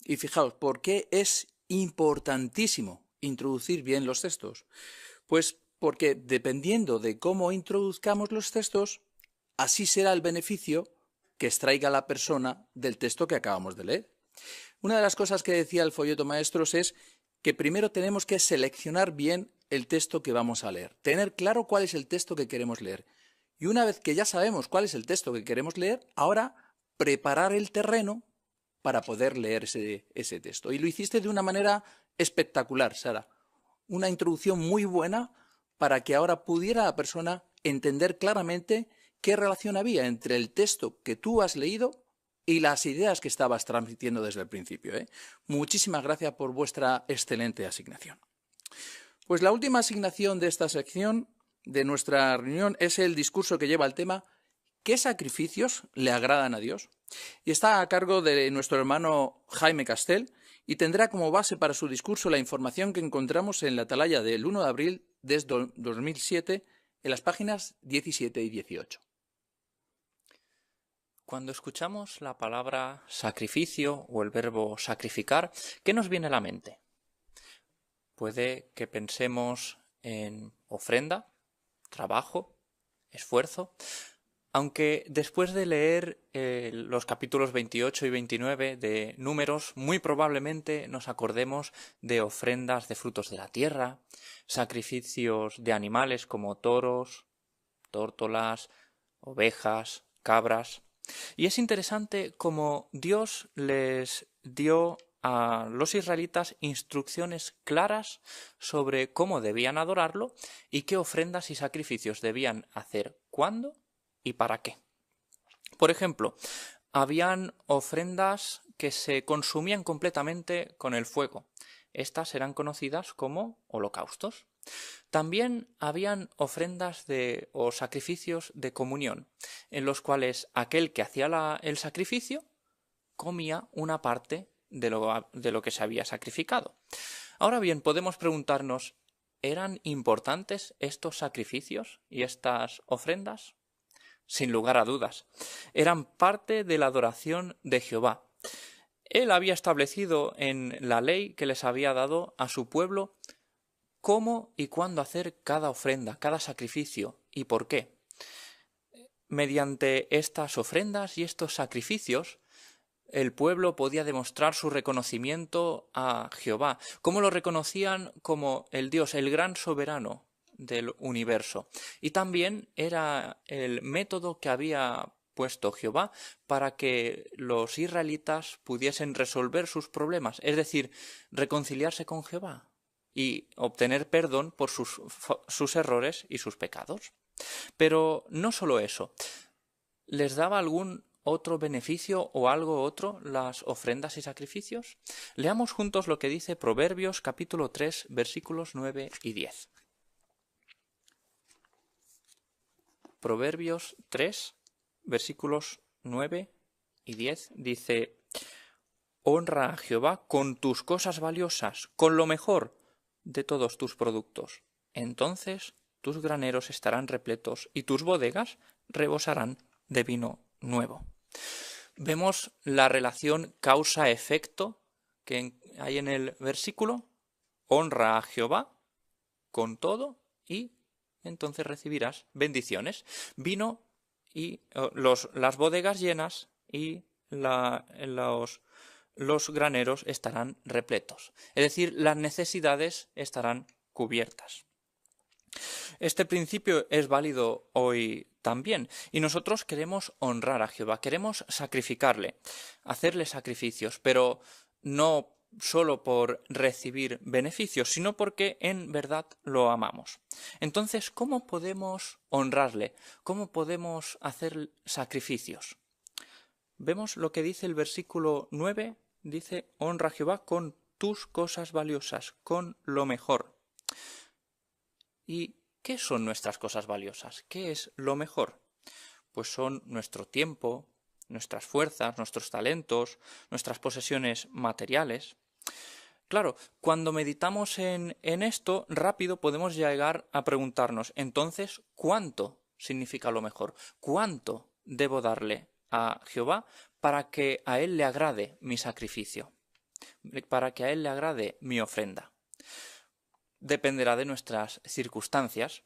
Y fijaos, ¿por qué es importantísimo introducir bien los textos? Pues porque dependiendo de cómo introduzcamos los textos, así será el beneficio que extraiga la persona del texto que acabamos de leer. Una de las cosas que decía el folleto Maestros es que primero tenemos que seleccionar bien el texto que vamos a leer, tener claro cuál es el texto que queremos leer. Y una vez que ya sabemos cuál es el texto que queremos leer, ahora preparar el terreno para poder leer ese texto. Y lo hiciste de una manera espectacular, Sara. Una introducción muy buena para que ahora pudiera la persona entender claramente qué relación había entre el texto que tú has leído y las ideas que estabas transmitiendo desde el principio. Muchísimas gracias por vuestra excelente asignación. Pues la última asignación de esta sección de nuestra reunión es el discurso que lleva el tema ¿qué sacrificios le agradan a Dios? Y está a cargo de nuestro hermano Jaime Castel y tendrá como base para su discurso la información que encontramos en la atalaya del 1 de abril de 2007 en las páginas 17 y 18. Cuando escuchamos la palabra sacrificio o el verbo sacrificar, ¿qué nos viene a la mente? Puede que pensemos en ofrenda, trabajo, esfuerzo, aunque después de leer los capítulos 28 y 29 de Números, muy probablemente nos acordemos de ofrendas de frutos de la tierra, sacrificios de animales como toros, tórtolas, ovejas, cabras. Y es interesante cómo Dios les dio a los israelitas instrucciones claras sobre cómo debían adorarlo y qué ofrendas y sacrificios debían hacer, cuándo y para qué. Por ejemplo, habían ofrendas que se consumían completamente con el fuego. Estas eran conocidas como holocaustos. También habían ofrendas o sacrificios de comunión, en los cuales aquel que hacía el sacrificio comía una parte de lo que se había sacrificado. Ahora bien, podemos preguntarnos, ¿eran importantes estos sacrificios y estas ofrendas? Sin lugar a dudas. Eran parte de la adoración de Jehová. Él había establecido en la ley que les había dado a su pueblo cómo y cuándo hacer cada ofrenda, cada sacrificio y por qué. Mediante estas ofrendas y estos sacrificios, el pueblo podía demostrar su reconocimiento a Jehová. ¿Cómo lo reconocían? Como el Dios, el gran soberano del universo. Y también era el método que había puesto Jehová para que los israelitas pudiesen resolver sus problemas, es decir, reconciliarse con Jehová, y obtener perdón por sus errores y sus pecados. Pero no solo eso. ¿Les daba algún otro beneficio o algo otro las ofrendas y sacrificios? Leamos juntos lo que dice Proverbios capítulo 3, versículos 9 y 10. Proverbios 3, versículos 9 y 10 dice: honra a Jehová con tus cosas valiosas, con lo mejor de todos tus productos. Entonces tus graneros estarán repletos y tus bodegas rebosarán de vino nuevo. Vemos la relación causa-efecto que hay en el versículo. Honra a Jehová con todo y entonces recibirás bendiciones. Vino y las bodegas llenas y los graneros estarán repletos. Es decir, las necesidades estarán cubiertas. Este principio es válido hoy también, y nosotros queremos honrar a Jehová, queremos sacrificarle, hacerle sacrificios, pero no solo por recibir beneficios, sino porque en verdad lo amamos. Entonces, ¿cómo podemos honrarle? ¿Cómo podemos hacer sacrificios? Vemos lo que dice el versículo 9, dice: honra a Jehová con tus cosas valiosas, con lo mejor. ¿Y qué son nuestras cosas valiosas? ¿Qué es lo mejor? Pues son nuestro tiempo, nuestras fuerzas, nuestros talentos, nuestras posesiones materiales. Claro, cuando meditamos en esto, rápido podemos llegar a preguntarnos, entonces, ¿cuánto significa lo mejor? ¿Cuánto debo darle a Jehová para que a Él le agrade mi sacrificio? Para que a Él le agrade mi ofrenda. Dependerá de nuestras circunstancias.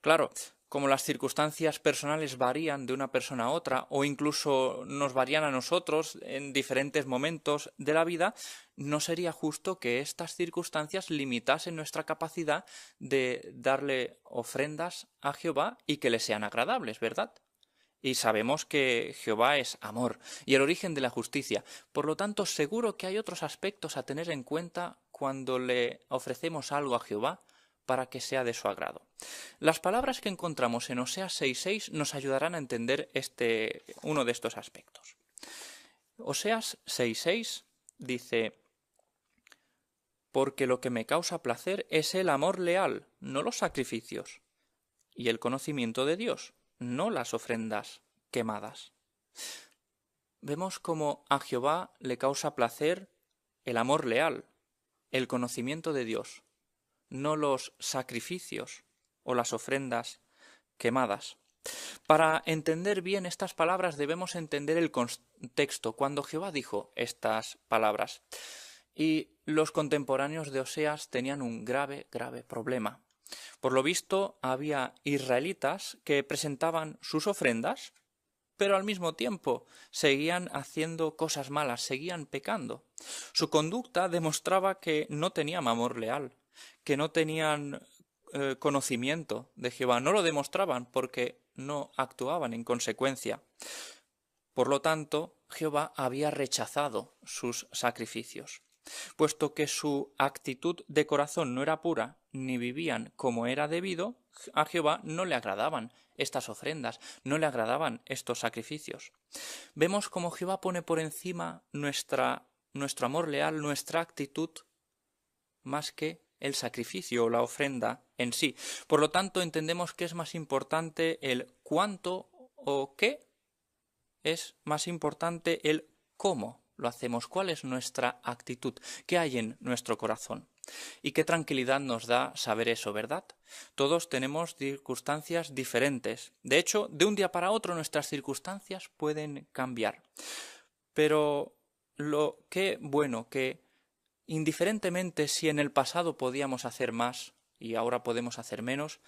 Claro, como las circunstancias personales varían de una persona a otra, o incluso nos varían a nosotros en diferentes momentos de la vida, no sería justo que estas circunstancias limitasen nuestra capacidad de darle ofrendas a Jehová y que le sean agradables, ¿verdad? Y sabemos que Jehová es amor y el origen de la justicia. Por lo tanto, seguro que hay otros aspectos a tener en cuenta cuando le ofrecemos algo a Jehová para que sea de su agrado. Las palabras que encontramos en Oseas 6.6 nos ayudarán a entender uno de estos aspectos. Oseas 6.6 dice: porque lo que me causa placer es el amor leal, no los sacrificios, y el conocimiento de Dios, no las ofrendas quemadas. Vemos cómo a Jehová le causa placer el amor leal, el conocimiento de Dios, no los sacrificios o las ofrendas quemadas. Para entender bien estas palabras debemos entender el contexto cuando Jehová dijo estas palabras. Y los contemporáneos de Oseas tenían un grave problema. Por lo visto, había israelitas que presentaban sus ofrendas, pero al mismo tiempo seguían haciendo cosas malas, seguían pecando. Su conducta demostraba que no tenían amor leal, que no tenían conocimiento de Jehová. No lo demostraban porque no actuaban en consecuencia. Por lo tanto, Jehová había rechazado sus sacrificios. Puesto que su actitud de corazón no era pura, ni vivían como era debido, a Jehová no le agradaban estas ofrendas, no le agradaban estos sacrificios. Vemos cómo Jehová pone por encima nuestro amor leal, nuestra actitud, más que el sacrificio o la ofrenda en sí. Por lo tanto, entendemos que es más importante el cuánto o qué, es más importante el cómo lo hacemos, cuál es nuestra actitud, qué hay en nuestro corazón. Y qué tranquilidad nos da saber eso, ¿verdad? Todos tenemos circunstancias diferentes. De hecho, de un día para otro nuestras circunstancias pueden cambiar. Pero qué bueno que, indiferentemente si en el pasado podíamos hacer más y ahora podemos hacer menos,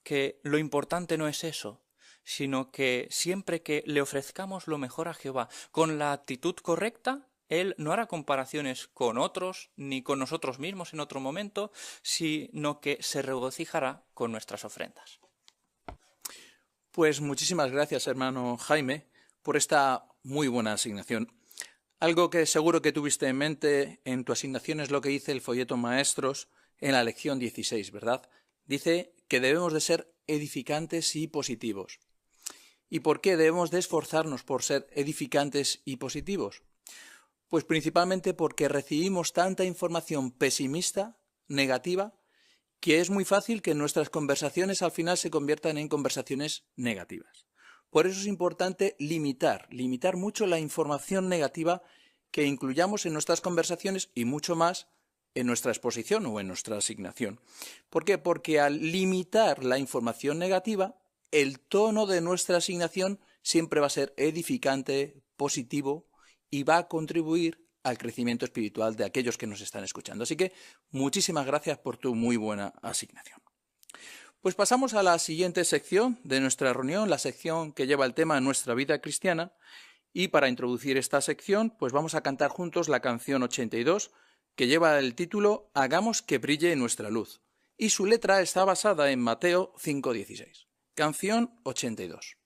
que lo importante no es eso, sino que siempre que le ofrezcamos lo mejor a Jehová con la actitud correcta, Él no hará comparaciones con otros ni con nosotros mismos en otro momento, sino que se regocijará con nuestras ofrendas. Pues muchísimas gracias, hermano Jaime, por esta muy buena asignación. Algo que seguro que tuviste en mente en tu asignación es lo que dice el folleto Maestros, en la lección 16, ¿verdad? Dice que debemos de ser edificantes y positivos. ¿Y por qué debemos de esforzarnos por ser edificantes y positivos? Pues principalmente porque recibimos tanta información pesimista, negativa, que es muy fácil que nuestras conversaciones al final se conviertan en conversaciones negativas. Por eso es importante limitar mucho la información negativa que incluyamos en nuestras conversaciones y mucho más en nuestra exposición o en nuestra asignación. ¿Por qué? Porque al limitar la información negativa, el tono de nuestra asignación siempre va a ser edificante, positivo y va a contribuir al crecimiento espiritual de aquellos que nos están escuchando. Así que muchísimas gracias por tu muy buena asignación. Pues pasamos a la siguiente sección de nuestra reunión, la sección que lleva el tema Nuestra vida cristiana. Y para introducir esta sección, pues vamos a cantar juntos la canción 82, que lleva el título Hagamos que brille nuestra luz. Y su letra está basada en Mateo 5:16. Canción 82.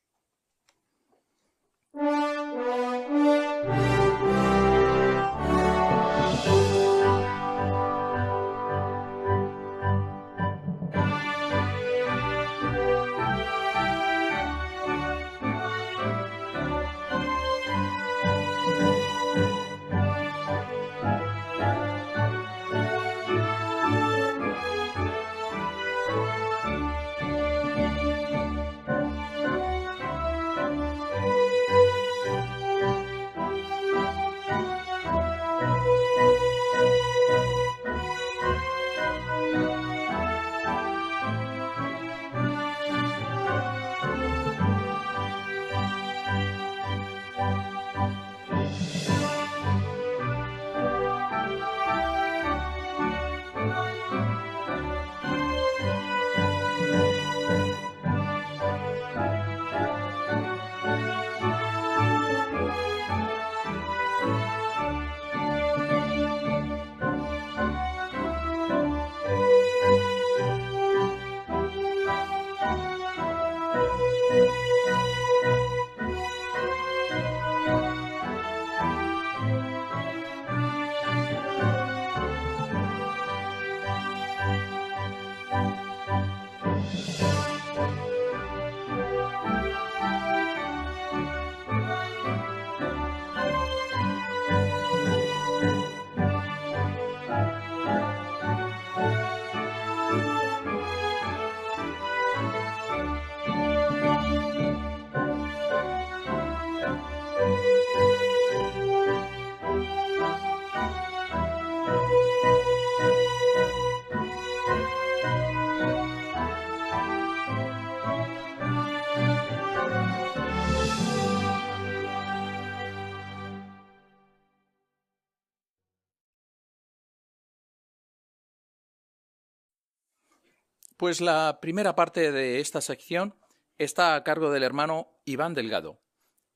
Pues la primera parte de esta sección está a cargo del hermano Iván Delgado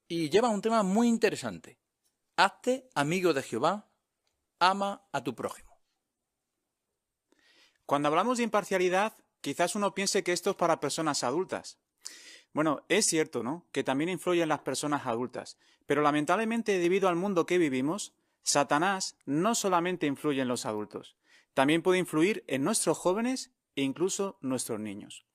y lleva un tema muy interesante. Hazte amigo de Jehová, ama a tu prójimo. Cuando hablamos de imparcialidad, quizás uno piense que esto es para personas adultas. Bueno, es cierto, ¿no?, que también influye en las personas adultas, pero lamentablemente debido al mundo que vivimos, Satanás no solamente influye en los adultos, también puede influir en nuestros jóvenes e incluso nuestros niños.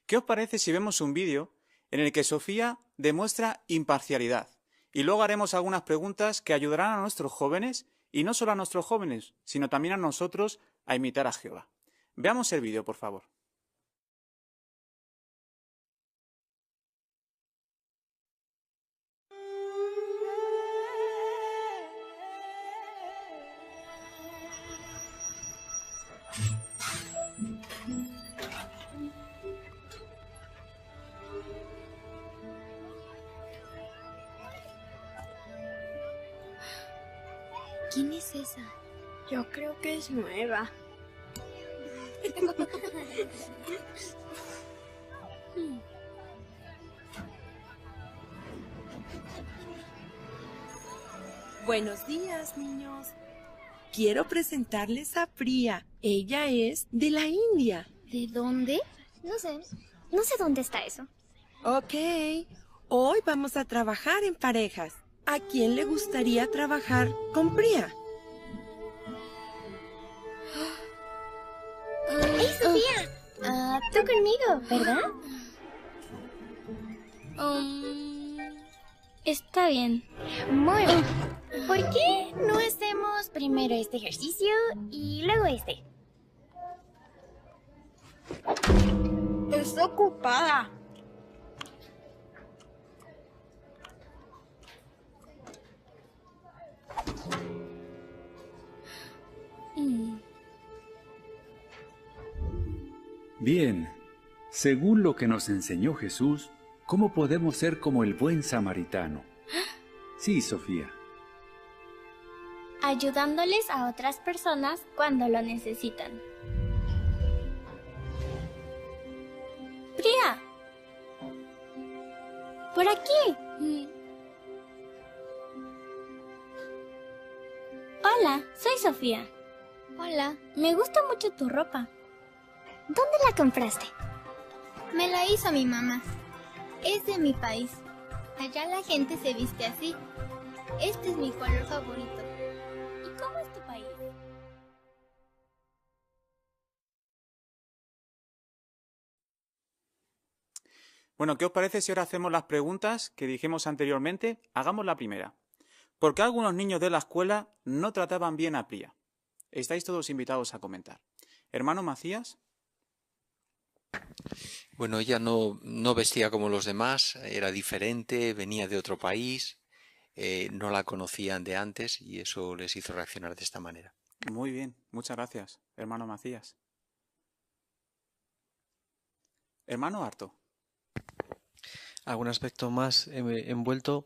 ¿Qué os parece si vemos un vídeo en el que Sofía demuestra imparcialidad? Y luego haremos algunas preguntas que ayudarán a nuestros jóvenes, y no solo a nuestros jóvenes, sino también a nosotros a imitar a Jehová. Veamos el vídeo, por favor. ¿Quién es esa? Yo creo que es nueva. Buenos días, niños. Quiero presentarles a Priya. Ella es de la India. ¿De dónde? No sé dónde está eso. Ok, hoy vamos a trabajar en parejas. ¿A quién le gustaría trabajar con Priya? Sofía! Tú conmigo, ¿verdad? Está bien. Muy bien. ¿Por qué no hacemos primero este ejercicio y luego este? Está ocupada. Bien, según lo que nos enseñó Jesús, ¿cómo podemos ser como el buen samaritano? Sí, Sofía. Ayudándoles a otras personas cuando lo necesitan. Priya. Por aquí. Hola, soy Sofía. Hola, me gusta mucho tu ropa. ¿Dónde la compraste? Me la hizo mi mamá. Es de mi país. Allá la gente se viste así. Este es mi color favorito. ¿Y cómo es tu país? Bueno, ¿qué os parece si ahora hacemos las preguntas que dijimos anteriormente? Hagamos la primera. ¿Por qué algunos niños de la escuela no trataban bien a Priya? Estáis todos invitados a comentar. Hermano Macías. Bueno, ella no vestía como los demás, era diferente, venía de otro país, no la conocían de antes y eso les hizo reaccionar de esta manera. Muy bien, muchas gracias, hermano Macías. Hermano Harto. Algún aspecto más envuelto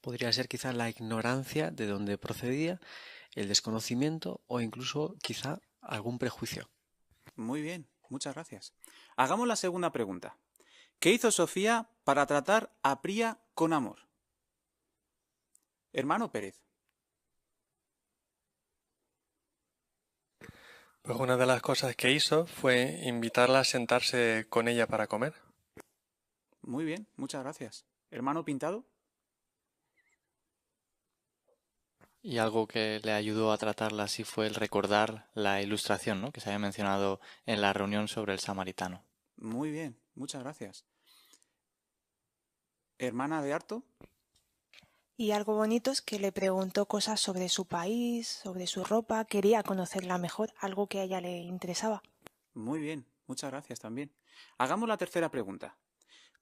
podría ser quizá la ignorancia de dónde procedía, el desconocimiento o incluso quizá algún prejuicio. Muy bien, muchas gracias. Hagamos la segunda pregunta. ¿Qué hizo Sofía para tratar a Priya con amor? Hermano Pérez. Pues una de las cosas que hizo fue invitarla a sentarse con ella para comer. Muy bien, muchas gracias. Hermano Pintado. Y algo que le ayudó a tratarla así fue el recordar la ilustración, ¿no?, que se había mencionado en la reunión sobre el samaritano. Muy bien, muchas gracias. Hermana de Harto. Y algo bonito es que le preguntó cosas sobre su país, sobre su ropa, quería conocerla mejor, algo que a ella le interesaba. Muy bien, muchas gracias también. Hagamos la tercera pregunta.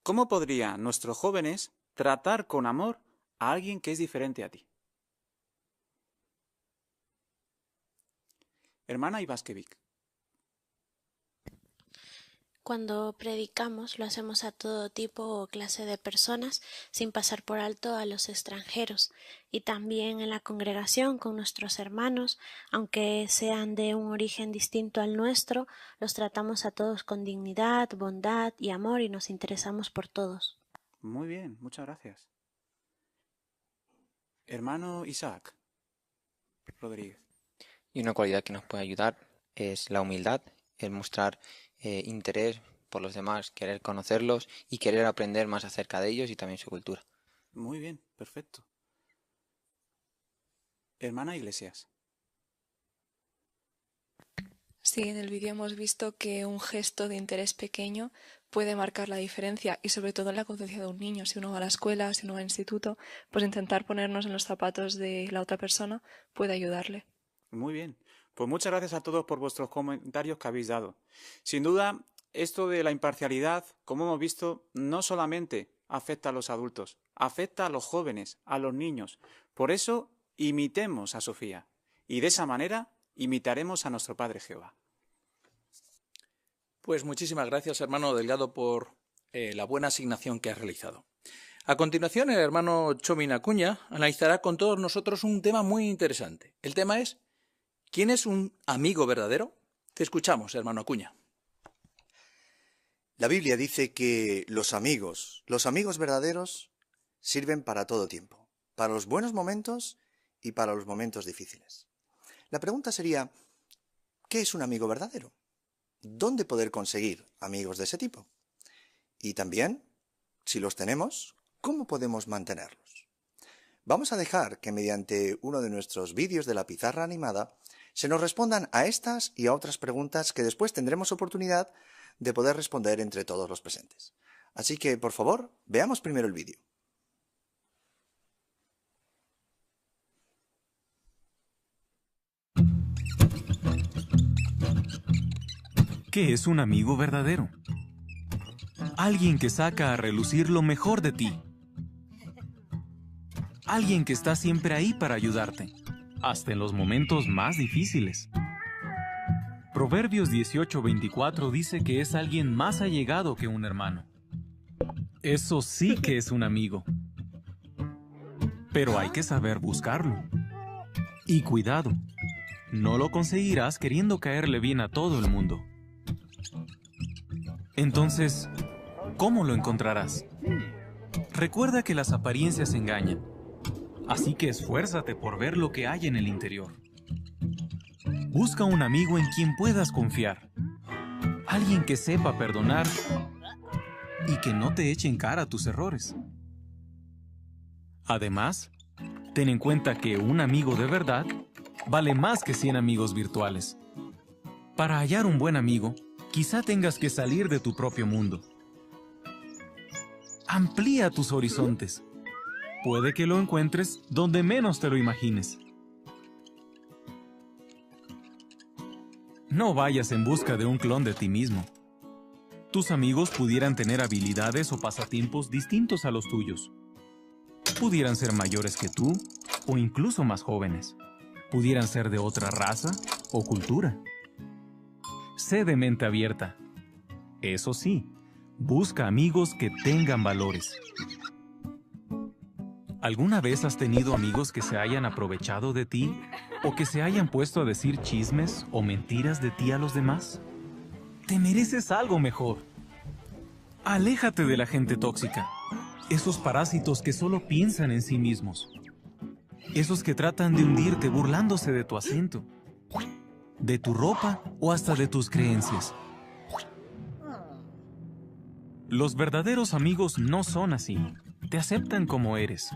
¿Cómo podrían nuestros jóvenes tratar con amor a alguien que es diferente a ti? Hermana Ivaskevic. Cuando predicamos lo hacemos a todo tipo o clase de personas sin pasar por alto a los extranjeros, y también en la congregación con nuestros hermanos, aunque sean de un origen distinto al nuestro, los tratamos a todos con dignidad, bondad y amor y nos interesamos por todos. Muy bien, muchas gracias. Hermano Isaac Rodríguez. Y una cualidad que nos puede ayudar es la humildad, el mostrar interés por los demás, querer conocerlos y querer aprender más acerca de ellos y también su cultura. Muy bien, perfecto. Hermana Iglesias. Sí, en el vídeo hemos visto que un gesto de interés pequeño puede marcar la diferencia y sobre todo en la conciencia de un niño. Si uno va a la escuela, si uno va al instituto, pues intentar ponernos en los zapatos de la otra persona puede ayudarle. Muy bien. Pues muchas gracias a todos por vuestros comentarios que habéis dado. Sin duda, esto de la imparcialidad, como hemos visto, no solamente afecta a los adultos, afecta a los jóvenes, a los niños. Por eso, imitemos a Sofía y de esa manera imitaremos a nuestro Padre Jehová. Pues muchísimas gracias, hermano Delgado, por la buena asignación que has realizado. A continuación, el hermano Chomin Acuña analizará con todos nosotros un tema muy interesante. El tema es: ¿quién es un amigo verdadero? Te escuchamos, hermano Acuña. La Biblia dice que los amigos verdaderos sirven para todo tiempo, para los buenos momentos y para los momentos difíciles. La pregunta sería, ¿qué es un amigo verdadero? ¿Dónde poder conseguir amigos de ese tipo? Y también, si los tenemos, ¿cómo podemos mantenerlos? Vamos a dejar que mediante uno de nuestros vídeos de la pizarra animada se nos respondan a estas y a otras preguntas que después tendremos oportunidad de poder responder entre todos los presentes. Así que, por favor, veamos primero el vídeo. ¿Qué es un amigo verdadero? Alguien que saca a relucir lo mejor de ti. Alguien que está siempre ahí para ayudarte, hasta en los momentos más difíciles. Proverbios 18:24 dice que es alguien más allegado que un hermano. Eso sí que es un amigo. Pero hay que saber buscarlo. Y cuidado, no lo conseguirás queriendo caerle bien a todo el mundo. Entonces, ¿cómo lo encontrarás? Recuerda que las apariencias engañan, así que esfuérzate por ver lo que hay en el interior. Busca un amigo en quien puedas confiar, alguien que sepa perdonar y que no te eche en cara tus errores. Además, ten en cuenta que un amigo de verdad vale más que 100 amigos virtuales. Para hallar un buen amigo, quizá tengas que salir de tu propio mundo. Amplía tus horizontes. Puede que lo encuentres donde menos te lo imagines. No vayas en busca de un clon de ti mismo. Tus amigos pudieran tener habilidades o pasatiempos distintos a los tuyos. Pudieran ser mayores que tú o incluso más jóvenes. Pudieran ser de otra raza o cultura. Sé de mente abierta. Eso sí, busca amigos que tengan valores. ¿Alguna vez has tenido amigos que se hayan aprovechado de ti o que se hayan puesto a decir chismes o mentiras de ti a los demás? Te mereces algo mejor. Aléjate de la gente tóxica, esos parásitos que solo piensan en sí mismos, esos que tratan de hundirte burlándose de tu acento, de tu ropa o hasta de tus creencias. Los verdaderos amigos no son así. Te aceptan como eres.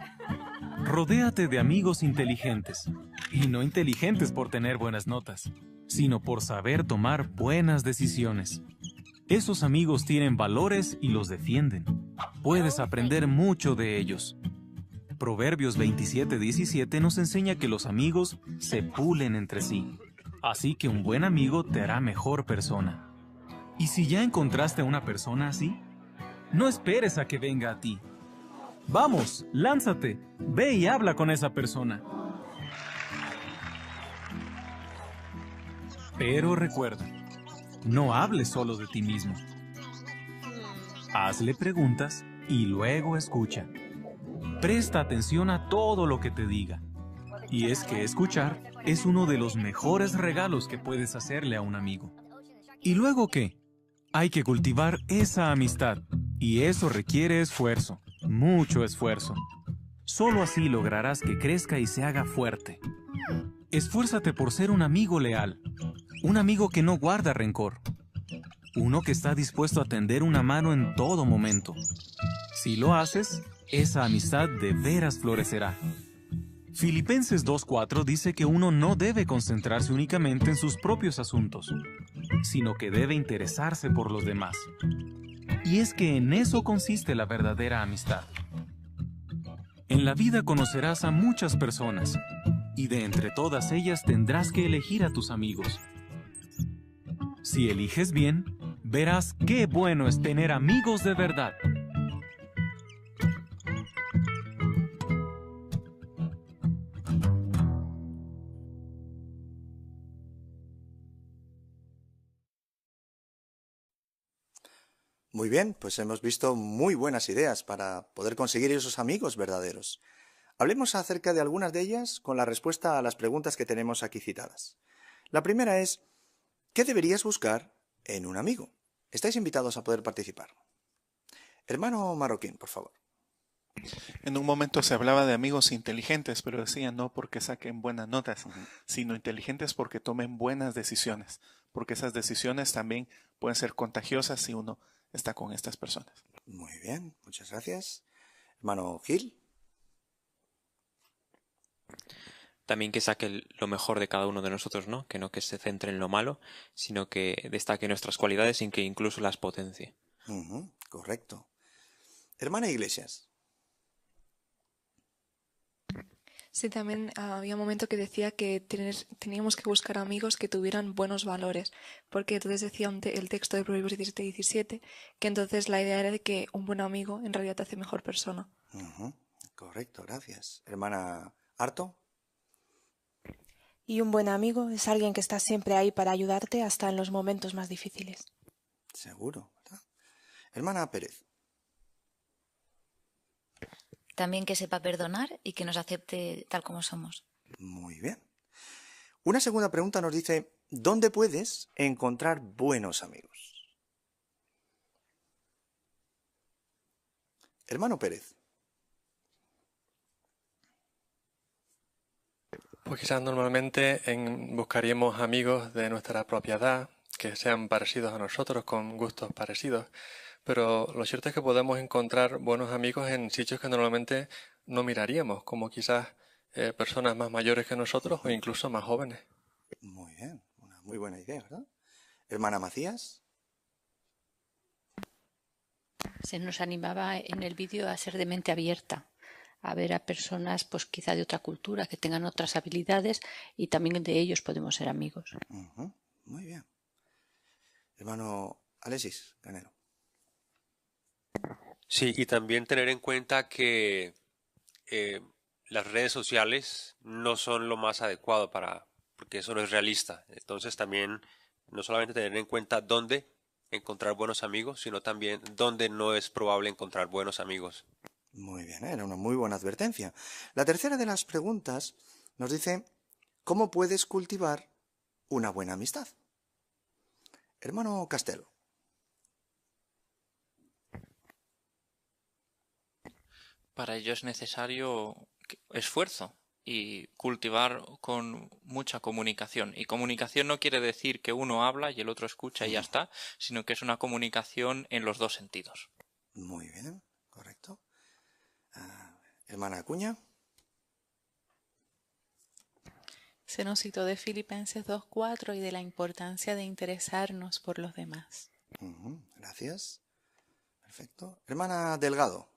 Rodéate de amigos inteligentes. Y no inteligentes por tener buenas notas, sino por saber tomar buenas decisiones. Esos amigos tienen valores y los defienden. Puedes aprender mucho de ellos. Proverbios 27:17 nos enseña que los amigos se pulen entre sí. Así que un buen amigo te hará mejor persona. Y si ya encontraste a una persona así, no esperes a que venga a ti. Vamos, lánzate, ve y habla con esa persona. Pero recuerda, no hables solo de ti mismo. Hazle preguntas y luego escucha. Presta atención a todo lo que te diga. Y es que escuchar es uno de los mejores regalos que puedes hacerle a un amigo. ¿Y luego qué? Hay que cultivar esa amistad. Y eso requiere esfuerzo, mucho esfuerzo. Solo así lograrás que crezca y se haga fuerte. Esfuérzate por ser un amigo leal, un amigo que no guarda rencor, uno que está dispuesto a tender una mano en todo momento. Si lo haces, esa amistad de veras florecerá. Filipenses 2:4 dice que uno no debe concentrarse únicamente en sus propios asuntos, sino que debe interesarse por los demás. Y es que en eso consiste la verdadera amistad. En la vida conocerás a muchas personas, y de entre todas ellas tendrás que elegir a tus amigos. Si eliges bien, verás qué bueno es tener amigos de verdad. Muy bien, pues hemos visto muy buenas ideas para poder conseguir esos amigos verdaderos. Hablemos acerca de algunas de ellas con la respuesta a las preguntas que tenemos aquí citadas. La primera es, ¿qué deberías buscar en un amigo? Estáis invitados a poder participar. Hermano Marroquín, por favor. En un momento se hablaba de amigos inteligentes, pero decían no porque saquen buenas notas, sino inteligentes porque tomen buenas decisiones, porque esas decisiones también pueden ser contagiosas si uno está con estas personas. Muy bien, muchas gracias. Hermano Gil. También que saque lo mejor de cada uno de nosotros, ¿no? Que no que se centre en lo malo, sino que destaque nuestras cualidades y que incluso las potencie. Correcto. Hermana Iglesias. Sí, también había un momento que decía que teníamos que buscar amigos que tuvieran buenos valores, porque entonces decía el texto de Proverbios 17:17, que entonces la idea era de que un buen amigo en realidad te hace mejor persona. Correcto, gracias. Hermana Arto. Y un buen amigo es alguien que está siempre ahí para ayudarte hasta en los momentos más difíciles. Seguro, ¿verdad? Hermana Pérez. También que sepa perdonar y que nos acepte tal como somos. Muy bien. Una segunda pregunta nos dice, ¿dónde puedes encontrar buenos amigos? Hermano Pérez. Pues quizás normalmente buscaríamos amigos de nuestra propia edad, que sean parecidos a nosotros, con gustos parecidos. Pero lo cierto es que podemos encontrar buenos amigos en sitios que normalmente no miraríamos, como quizás personas más mayores que nosotros o incluso más jóvenes. Muy bien, una muy buena idea, ¿verdad? Hermana Macías. Se nos animaba en el vídeo a ser de mente abierta, a ver a personas pues quizá de otra cultura, que tengan otras habilidades y también de ellos podemos ser amigos. Muy bien. Hermano Alexis Ganero. Sí, y también tener en cuenta que las redes sociales no son lo más adecuado porque eso no es realista. Entonces también no solamente tener en cuenta dónde encontrar buenos amigos, sino también dónde no es probable encontrar buenos amigos. Muy bien, era una muy buena advertencia. La tercera de las preguntas nos dice, ¿cómo puedes cultivar una buena amistad? Hermano Castelo. Para ello es necesario esfuerzo y cultivar con mucha comunicación. Y comunicación no quiere decir que uno habla y el otro escucha y ya está, sino que es una comunicación en los dos sentidos. Muy bien, correcto. Hermana Acuña. Se nos citó de Filipenses 2:4 y de la importancia de interesarnos por los demás. Gracias. Perfecto. Hermana Delgado.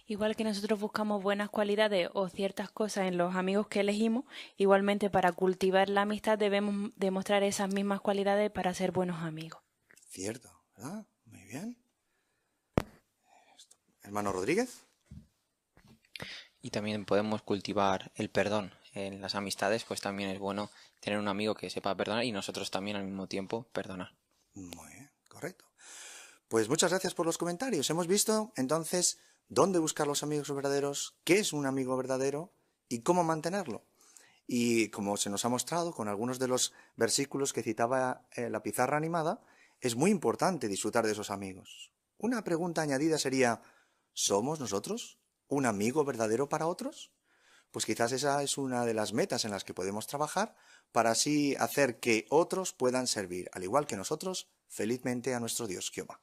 Igual que nosotros buscamos buenas cualidades o ciertas cosas en los amigos que elegimos, igualmente para cultivar la amistad debemos demostrar esas mismas cualidades para ser buenos amigos. Cierto, ¿verdad? Muy bien. Hermano Rodríguez. Y también podemos cultivar el perdón. En las amistades pues también es bueno tener un amigo que sepa perdonar y nosotros también al mismo tiempo perdonar. Muy bien, correcto. Pues muchas gracias por los comentarios. Hemos visto entonces dónde buscar los amigos verdaderos, qué es un amigo verdadero y cómo mantenerlo. Y como se nos ha mostrado con algunos de los versículos que citaba la pizarra animada, es muy importante disfrutar de esos amigos. Una pregunta añadida sería, ¿somos nosotros un amigo verdadero para otros? Pues quizás esa es una de las metas en las que podemos trabajar para así hacer que otros puedan servir, al igual que nosotros, felizmente a nuestro Dios Jehová.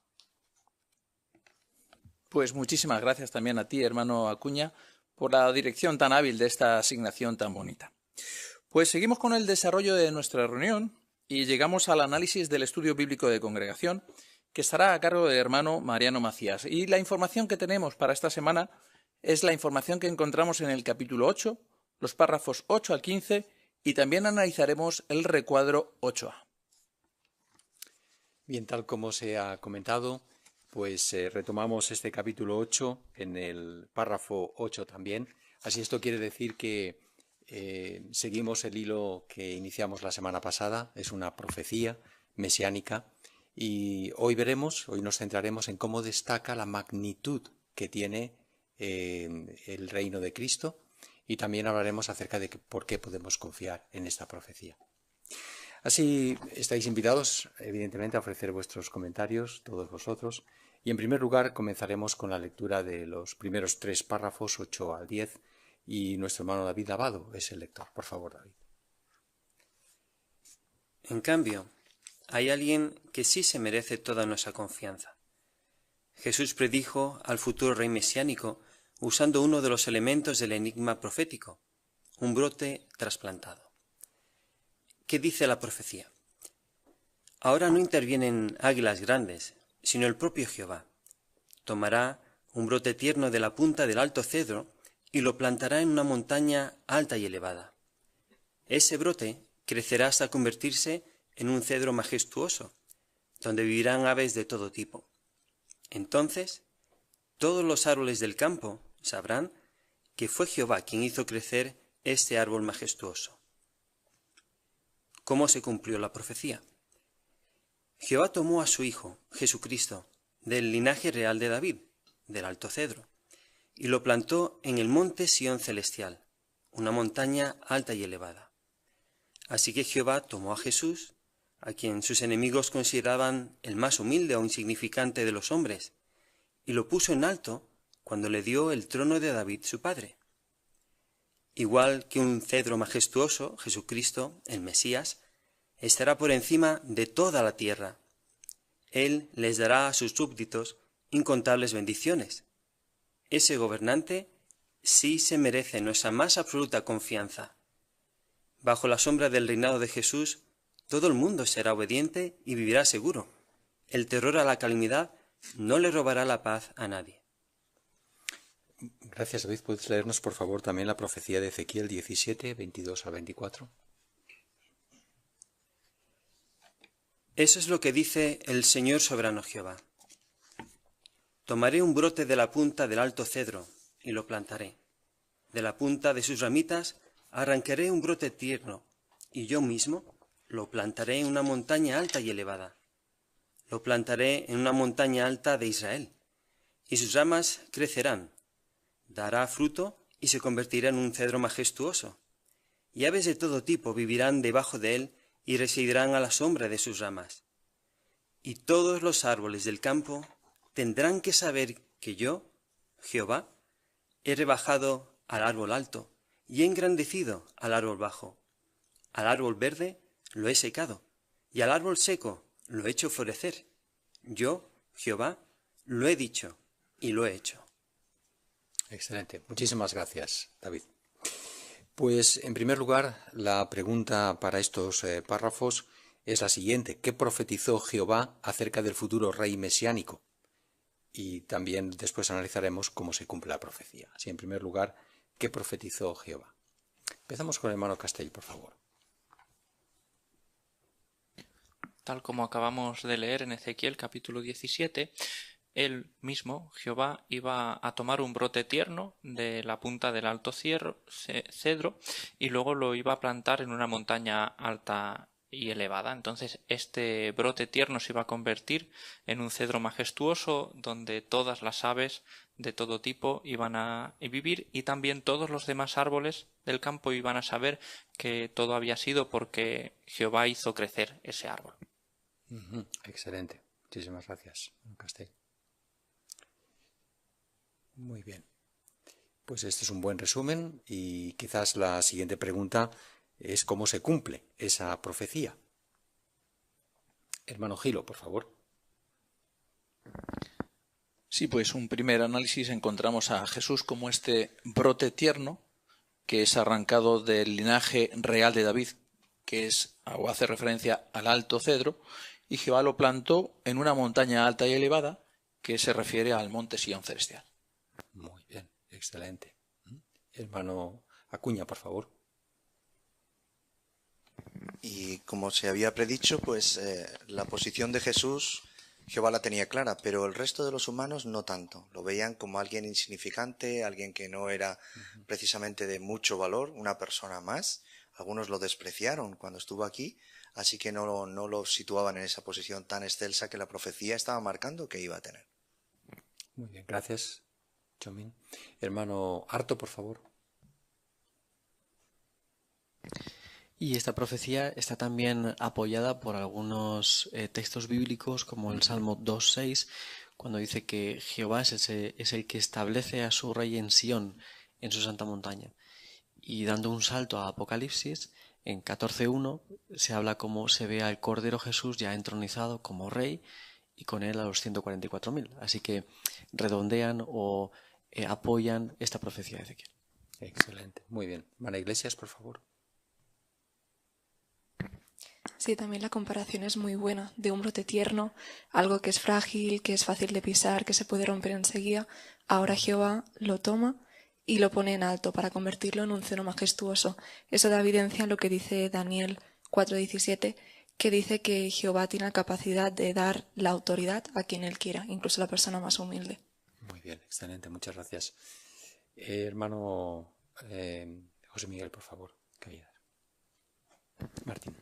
Pues muchísimas gracias también a ti, hermano Acuña, por la dirección tan hábil de esta asignación tan bonita. Pues seguimos con el desarrollo de nuestra reunión y llegamos al análisis del estudio bíblico de congregación, que estará a cargo del hermano Mariano Macías. Y la información que tenemos para esta semana es la información que encontramos en el capítulo 8, los párrafos 8 al 15, y también analizaremos el recuadro 8a. Bien, tal como se ha comentado, pues retomamos este capítulo 8 en el párrafo 8 también. Así esto quiere decir que seguimos el hilo que iniciamos la semana pasada, es una profecía mesiánica, y hoy nos centraremos en cómo destaca la magnitud que tiene el reino de Cristo, y también hablaremos acerca de por qué podemos confiar en esta profecía. Así estáis invitados, evidentemente, a ofrecer vuestros comentarios, todos vosotros, y en primer lugar comenzaremos con la lectura de los primeros 3 párrafos, 8 al 10, y nuestro hermano David Lavado es el lector. Por favor, David. En cambio, hay alguien que sí se merece toda nuestra confianza. Jesús predijo al futuro rey mesiánico usando uno de los elementos del enigma profético, un brote trasplantado. ¿Qué dice la profecía? Ahora no intervienen águilas grandes, sino el propio Jehová. Tomará un brote tierno de la punta del alto cedro y lo plantará en una montaña alta y elevada. Ese brote crecerá hasta convertirse en un cedro majestuoso, donde vivirán aves de todo tipo. Entonces, todos los árboles del campo sabrán que fue Jehová quien hizo crecer este árbol majestuoso. ¿Cómo se cumplió la profecía? Jehová tomó a su Hijo, Jesucristo, del linaje real de David, del alto cedro, y lo plantó en el monte Sión celestial, una montaña alta y elevada. Así que Jehová tomó a Jesús, a quien sus enemigos consideraban el más humilde o insignificante de los hombres, y lo puso en alto cuando le dio el trono de David su padre. Igual que un cedro majestuoso, Jesucristo, el Mesías, estará por encima de toda la tierra. Él les dará a sus súbditos incontables bendiciones. Ese gobernante sí se merece nuestra más absoluta confianza. Bajo la sombra del reinado de Jesús, todo el mundo será obediente y vivirá seguro. El terror a la calamidad no le robará la paz a nadie. Gracias, David. ¿Puedes leernos, por favor, también la profecía de Ezequiel 17, 22 al 24? Eso es lo que dice el Señor soberano Jehová. Tomaré un brote de la punta del alto cedro y lo plantaré. De la punta de sus ramitas arrancaré un brote tierno y yo mismo lo plantaré en una montaña alta y elevada. Lo plantaré en una montaña alta de Israel y sus ramas crecerán. Dará fruto y se convertirá en un cedro majestuoso. Y aves de todo tipo vivirán debajo de él y residirán a la sombra de sus ramas. Y todos los árboles del campo tendrán que saber que yo, Jehová, he rebajado al árbol alto y he engrandecido al árbol bajo. Al árbol verde lo he secado y al árbol seco lo he hecho florecer. Yo, Jehová, lo he dicho y lo he hecho. Excelente. Muchísimas gracias, David. Pues, en primer lugar, la pregunta para estos párrafos es la siguiente. ¿Qué profetizó Jehová acerca del futuro rey mesiánico? Y también después analizaremos cómo se cumple la profecía. Así, en primer lugar, ¿qué profetizó Jehová? Empezamos con el hermano Castell, por favor. Tal como acabamos de leer en Ezequiel capítulo 17, él mismo, Jehová, iba a tomar un brote tierno de la punta del alto cedro y luego lo iba a plantar en una montaña alta y elevada. Entonces este brote tierno se iba a convertir en un cedro majestuoso donde todas las aves de todo tipo iban a vivir y también todos los demás árboles del campo iban a saber que todo había sido porque Jehová hizo crecer ese árbol. Excelente. Muchísimas gracias, Castell. Muy bien. Pues este es un buen resumen y quizás la siguiente pregunta es cómo se cumple esa profecía. Hermano Gilo, por favor. Sí, pues un primer análisis encontramos a Jesús como este brote tierno que es arrancado del linaje real de David, que es o hace referencia al alto cedro, y Jehová lo plantó en una montaña alta y elevada que se refiere al monte Sión celestial. Muy bien, excelente. Hermano Acuña, por favor. Y como se había predicho, pues la posición de Jesús, Jehová la tenía clara, pero el resto de los humanos no tanto. Lo veían como alguien insignificante, alguien que no era precisamente de mucho valor, una persona más. Algunos lo despreciaron cuando estuvo aquí, así que no lo situaban en esa posición tan excelsa que la profecía estaba marcando que iba a tener. Muy bien, gracias, Chomín. Hermano Harto, por favor. Y esta profecía está también apoyada por algunos textos bíblicos, como el Salmo 2.6, cuando dice que Jehová es el que establece a su rey en Sión, en su santa montaña. Y dando un salto a Apocalipsis, en 14.1 se habla cómo se ve al Cordero Jesús ya entronizado como rey y con él a los 144.000. Así que redondean o apoyan esta profecía de Ezequiel. Excelente, muy bien. Hermana Iglesias, por favor. Sí, también la comparación es muy buena, de un brote tierno, algo que es frágil, que es fácil de pisar, que se puede romper enseguida. Ahora Jehová lo toma y lo pone en alto para convertirlo en un cedro majestuoso. Eso da evidencia en lo que dice Daniel 4:17, que dice que Jehová tiene la capacidad de dar la autoridad a quien él quiera, incluso a la persona más humilde. Muy bien, excelente, muchas gracias. Hermano José Miguel, por favor. Martín.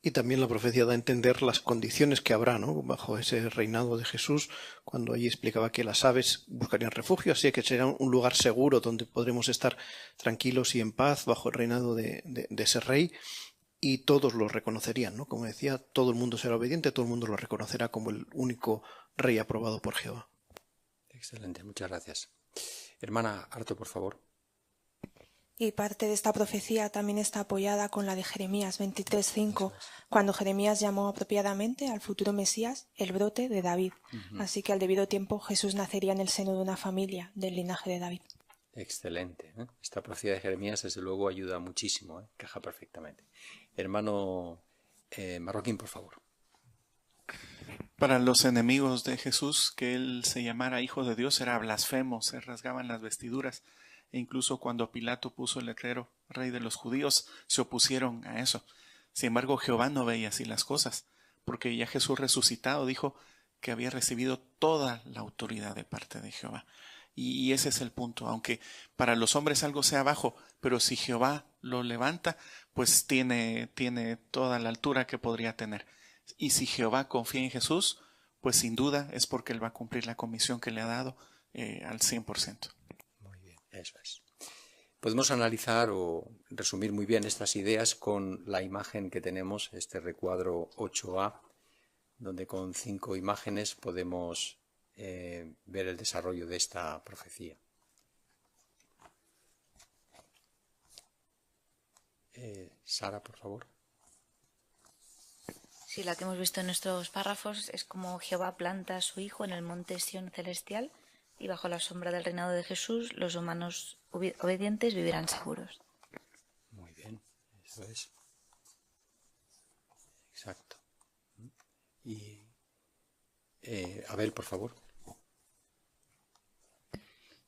Y también la profecía da a entender las condiciones que habrá, ¿no?, bajo ese reinado de Jesús, cuando allí explicaba que las aves buscarían refugio, así que será un lugar seguro donde podremos estar tranquilos y en paz bajo el reinado de ese rey, y todos lo reconocerían, ¿no? Como decía, todo el mundo será obediente, todo el mundo lo reconocerá como el único rey aprobado por Jehová. Excelente, muchas gracias. Hermana Arto, por favor. Y parte de esta profecía también está apoyada con la de Jeremías 23:5, cuando Jeremías llamó apropiadamente al futuro Mesías el brote de David. Así que al debido tiempo Jesús nacería en el seno de una familia del linaje de David. Excelente. Esta profecía de Jeremías, desde luego, ayuda muchísimo. Encaja perfectamente. Hermano Marroquín, por favor. Para los enemigos de Jesús, que él se llamara hijo de Dios era blasfemo, se rasgaban las vestiduras. E incluso cuando Pilato puso el letrero Rey de los Judíos, se opusieron a eso. Sin embargo, Jehová no veía así las cosas, porque ya Jesús resucitado dijo que había recibido toda la autoridad de parte de Jehová. Y ese es el punto, aunque para los hombres algo sea bajo, pero si Jehová lo levanta, pues tiene toda la altura que podría tener. Y si Jehová confía en Jesús, pues sin duda es porque él va a cumplir la comisión que le ha dado al 100%. Eso es. Podemos analizar o resumir muy bien estas ideas con la imagen que tenemos, este recuadro 8A, donde con 5 imágenes podemos ver el desarrollo de esta profecía. Sara, por favor. Sí, la que hemos visto en nuestros párrafos es como Jehová planta a su Hijo en el monte Sión celestial, y bajo la sombra del reinado de Jesús, los humanos obedientes vivirán seguros. Muy bien, eso es. Exacto. Y Abel, por favor.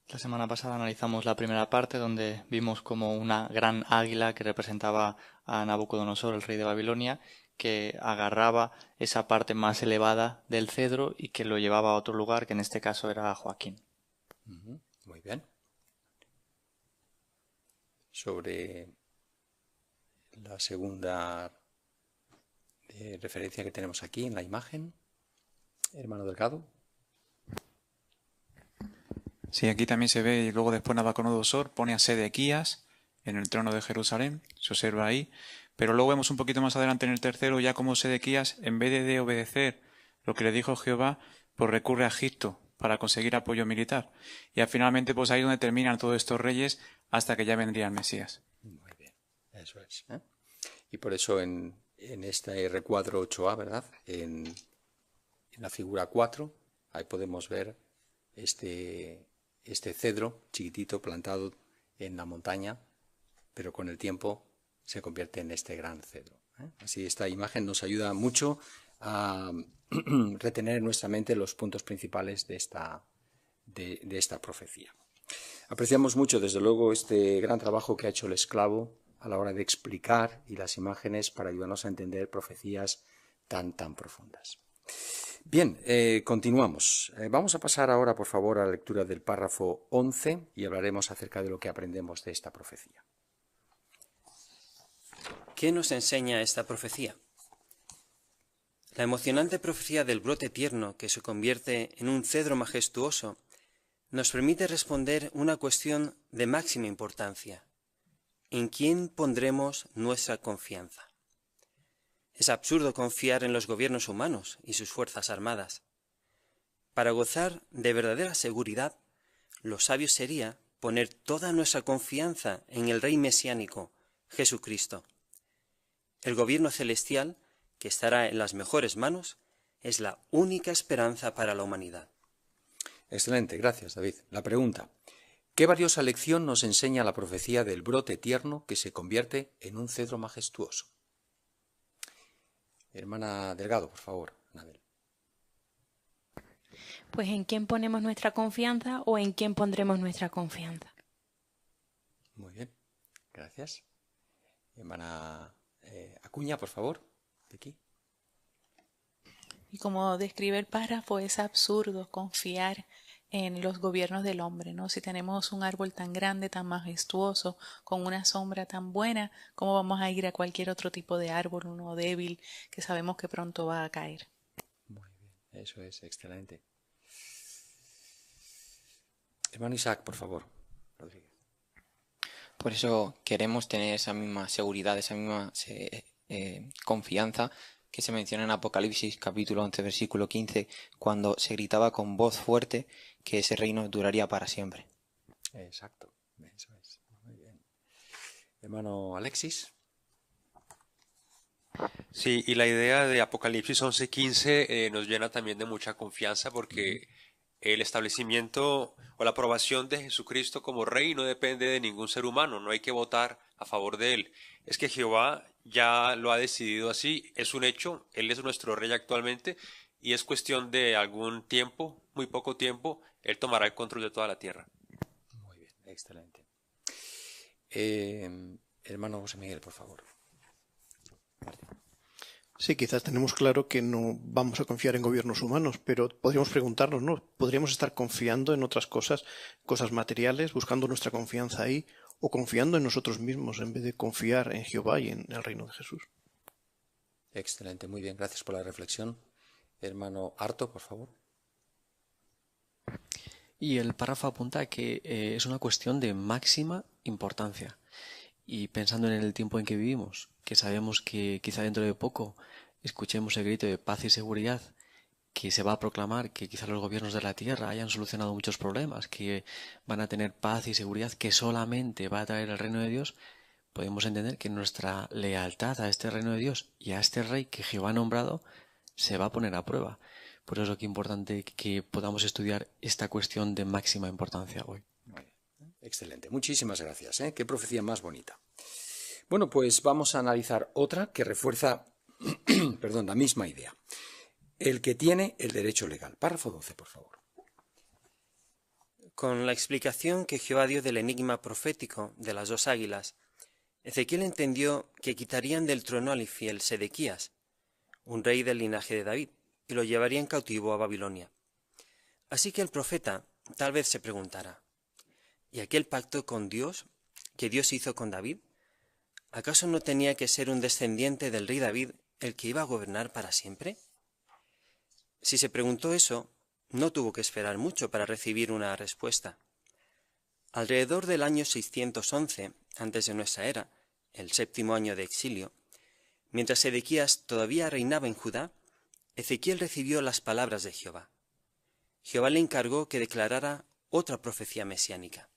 La semana pasada analizamos la primera parte, donde vimos como una gran águila que representaba a Nabucodonosor, el rey de Babilonia, que agarraba esa parte más elevada del cedro y que lo llevaba a otro lugar, que en este caso era Joaquín. Muy bien. Sobre la segunda referencia que tenemos aquí en la imagen, hermano Delgado. Sí, aquí también se ve, y luego después Nabucodonosor pone a Sedequías en el trono de Jerusalén, se observa ahí, pero luego vemos un poquito más adelante en el tercero ya como Sedequías, en vez de obedecer lo que le dijo Jehová, pues recurre a Egipto para conseguir apoyo militar. Y finalmente pues ahí donde terminan todos estos reyes hasta que ya vendría el Mesías. Muy bien, eso es. Y por eso en este recuadro 8A, ¿verdad? En la figura 4, ahí podemos ver este cedro chiquitito plantado en la montaña, pero con el tiempo se convierte en este gran cedro. Así esta imagen nos ayuda mucho a retener en nuestra mente los puntos principales de esta profecía. Apreciamos mucho, desde luego, este gran trabajo que ha hecho el esclavo a la hora de explicar y las imágenes para ayudarnos a entender profecías tan profundas. Bien, continuamos. Vamos a pasar ahora, por favor, a la lectura del párrafo 11 y hablaremos acerca de lo que aprendemos de esta profecía. ¿Qué nos enseña esta profecía? La emocionante profecía del brote tierno que se convierte en un cedro majestuoso nos permite responder una cuestión de máxima importancia. ¿En quién pondremos nuestra confianza? Es absurdo confiar en los gobiernos humanos y sus fuerzas armadas. Para gozar de verdadera seguridad, lo sabio sería poner toda nuestra confianza en el Rey mesiánico, Jesucristo. El gobierno celestial, que estará en las mejores manos, es la única esperanza para la humanidad. Excelente, gracias, David. La pregunta: ¿qué valiosa lección nos enseña la profecía del brote tierno que se convierte en un cedro majestuoso? Hermana Delgado, por favor, Anabel. Pues ¿en quién ponemos nuestra confianza o en quién pondremos nuestra confianza? Muy bien, gracias. Hermana Acuña, por favor, de aquí. Y como describe el párrafo, es absurdo confiar en los gobiernos del hombre, ¿no? Si tenemos un árbol tan grande, tan majestuoso, con una sombra tan buena, ¿cómo vamos a ir a cualquier otro tipo de árbol, uno débil, que sabemos que pronto va a caer? Muy bien, eso es excelente. Hermano Isaac, por favor. Rodríguez. Por eso queremos tener esa misma seguridad, esa misma confianza que se menciona en Apocalipsis capítulo 11 versículo 15, cuando se gritaba con voz fuerte que ese reino duraría para siempre. Exacto, eso es. Muy bien. Hermano Alexis. Sí, y la idea de Apocalipsis 11:15 nos llena también de mucha confianza porque el establecimiento o la aprobación de Jesucristo como rey no depende de ningún ser humano, no hay que votar a favor de él. Es que Jehová ya lo ha decidido así, es un hecho, él es nuestro rey actualmente y es cuestión de algún tiempo, muy poco tiempo, él tomará el control de toda la tierra. Muy bien, excelente. Hermano José Miguel, por favor. Sí, quizás tenemos claro que no vamos a confiar en gobiernos humanos, pero podríamos preguntarnos, ¿no? ¿Podríamos estar confiando en otras cosas, cosas materiales, buscando nuestra confianza ahí, o confiando en nosotros mismos en vez de confiar en Jehová y en el reino de Jesús? Excelente, muy bien, gracias por la reflexión. Hermano Arto, por favor. Y el párrafo apunta que es una cuestión de máxima importancia. Y pensando en el tiempo en que vivimos, que sabemos que quizá dentro de poco escuchemos el grito de paz y seguridad que se va a proclamar, que quizá los gobiernos de la tierra hayan solucionado muchos problemas, que van a tener paz y seguridad que solamente va a traer el reino de Dios, podemos entender que nuestra lealtad a este reino de Dios y a este rey que Jehová ha nombrado se va a poner a prueba. Por eso es que es importante que podamos estudiar esta cuestión de máxima importancia hoy. Excelente, muchísimas gracias. Qué profecía más bonita. Bueno, pues vamos a analizar otra que refuerza perdón, la misma idea. El que tiene el derecho legal. Párrafo 12, por favor. Con la explicación que Jehová dio del enigma profético de las dos águilas, Ezequiel entendió que quitarían del trono al infiel Sedequías, un rey del linaje de David, y lo llevarían cautivo a Babilonia. Así que el profeta tal vez se preguntara: ¿y aquel pacto con Dios que Dios hizo con David? ¿Acaso no tenía que ser un descendiente del rey David el que iba a gobernar para siempre? Si se preguntó eso, no tuvo que esperar mucho para recibir una respuesta. Alrededor del año 611, antes de nuestra era, el 7º año de exilio, mientras Sedequías todavía reinaba en Judá, Ezequiel recibió las palabras de Jehová. Jehová le encargó que declarara otra profecía mesiánica.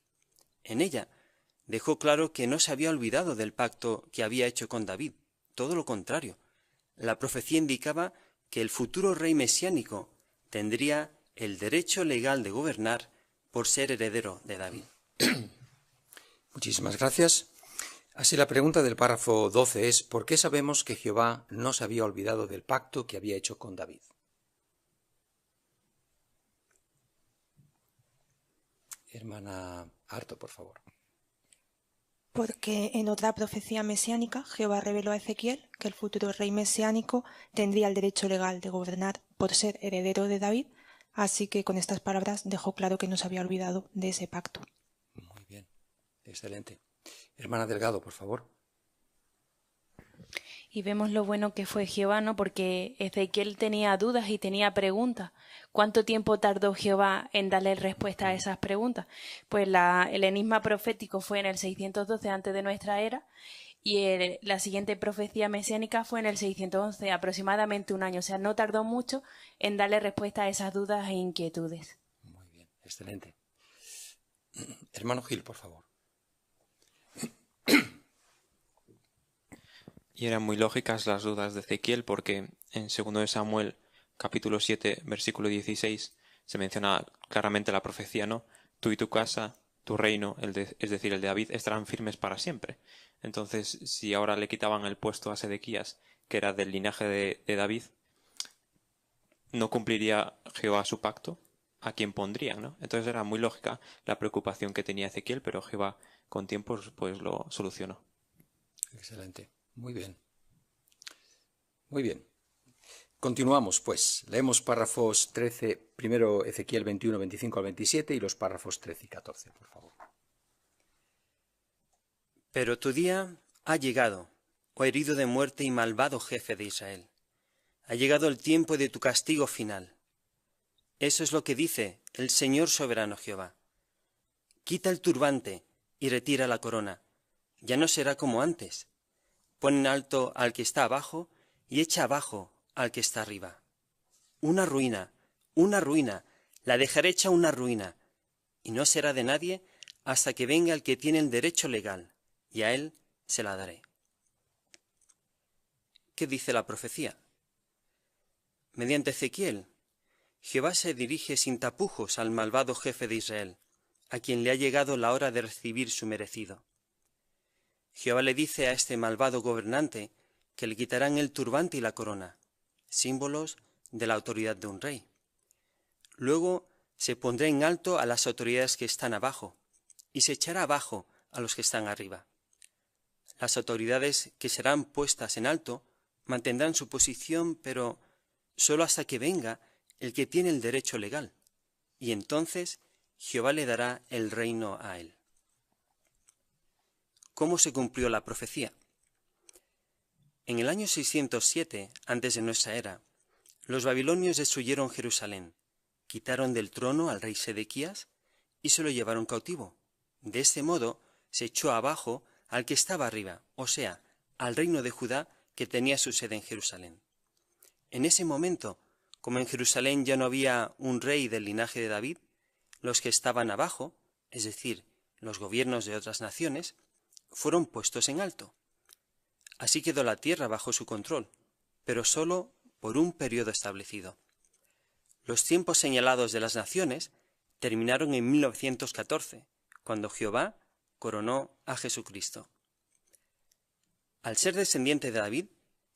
En ella dejó claro que no se había olvidado del pacto que había hecho con David, todo lo contrario. La profecía indicaba que el futuro rey mesiánico tendría el derecho legal de gobernar por ser heredero de David. Muchísimas gracias. Así la pregunta del párrafo 12 es: ¿por qué sabemos que Jehová no se había olvidado del pacto que había hecho con David? Hermana Arto, por favor. Porque en otra profecía mesiánica Jehová reveló a Ezequiel que el futuro rey mesiánico tendría el derecho legal de gobernar por ser heredero de David, así que con estas palabras dejó claro que no se había olvidado de ese pacto. Muy bien, excelente. Hermana Delgado, por favor. Y vemos lo bueno que fue Jehová, ¿no? Porque Ezequiel tenía dudas y tenía preguntas. ¿Cuánto tiempo tardó Jehová en darle respuesta a esas preguntas? Pues el enigma profético fue en el 612 antes de nuestra era y la siguiente profecía mesiánica fue en el 611, aproximadamente un año. O sea, no tardó mucho en darle respuesta a esas dudas e inquietudes. Muy bien, excelente. Hermano Gil, por favor. Y eran muy lógicas las dudas de Ezequiel porque en 2 Samuel capítulo 7 versículo 16 se menciona claramente la profecía, ¿no? Tú y tu casa, tu reino, es decir, el de David, estarán firmes para siempre. Entonces, si ahora le quitaban el puesto a Sedequías, que era del linaje de David, no cumpliría Jehová su pacto. ¿A quién pondrían, no? Entonces era muy lógica la preocupación que tenía Ezequiel, pero Jehová con tiempo pues lo solucionó. Excelente. Muy bien. Muy bien. Continuamos, pues. Leemos párrafos 13, primero Ezequiel 21, 25 al 27 y los párrafos 13 y 14, por favor. Pero tu día ha llegado, oh herido de muerte y malvado jefe de Israel. Ha llegado el tiempo de tu castigo final. Eso es lo que dice el Señor soberano Jehová. Quita el turbante y retira la corona. Ya no será como antes. Pon en alto al que está abajo y echa abajo al que está arriba. Una ruina, la dejaré hecha una ruina, y no será de nadie hasta que venga el que tiene el derecho legal, y a él se la daré. ¿Qué dice la profecía? Mediante Ezequiel, Jehová se dirige sin tapujos al malvado jefe de Israel, a quien le ha llegado la hora de recibir su merecido. Jehová le dice a este malvado gobernante que le quitarán el turbante y la corona, símbolos de la autoridad de un rey. Luego se pondrá en alto a las autoridades que están abajo, y se echará abajo a los que están arriba. Las autoridades que serán puestas en alto mantendrán su posición, pero solo hasta que venga el que tiene el derecho legal, y entonces Jehová le dará el reino a él. ¿Cómo se cumplió la profecía? En el año 607, antes de nuestra era, los babilonios destruyeron Jerusalén, quitaron del trono al rey Sedequías y se lo llevaron cautivo. De este modo se echó abajo al que estaba arriba, o sea, al reino de Judá que tenía su sede en Jerusalén. En ese momento, como en Jerusalén ya no había un rey del linaje de David, los que estaban abajo, es decir, los gobiernos de otras naciones, fueron puestos en alto. Así quedó la tierra bajo su control, pero solo por un periodo establecido. Los tiempos señalados de las naciones terminaron en 1914, cuando Jehová coronó a Jesucristo. Al ser descendiente de David,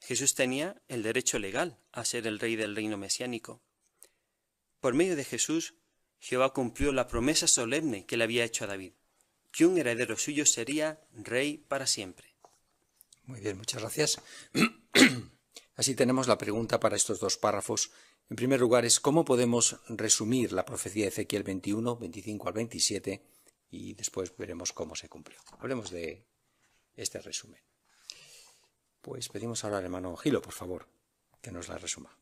Jesús tenía el derecho legal a ser el rey del reino mesiánico. Por medio de Jesús, Jehová cumplió la promesa solemne que le había hecho a David, que un heredero suyo sería rey para siempre. Muy bien, muchas gracias. Así tenemos la pregunta para estos dos párrafos. En primer lugar es ¿cómo podemos resumir la profecía de Ezequiel 21, 25 al 27? Y después veremos cómo se cumplió. Hablemos de este resumen. Pues pedimos ahora al hermano Gilo, por favor, que nos la resuma.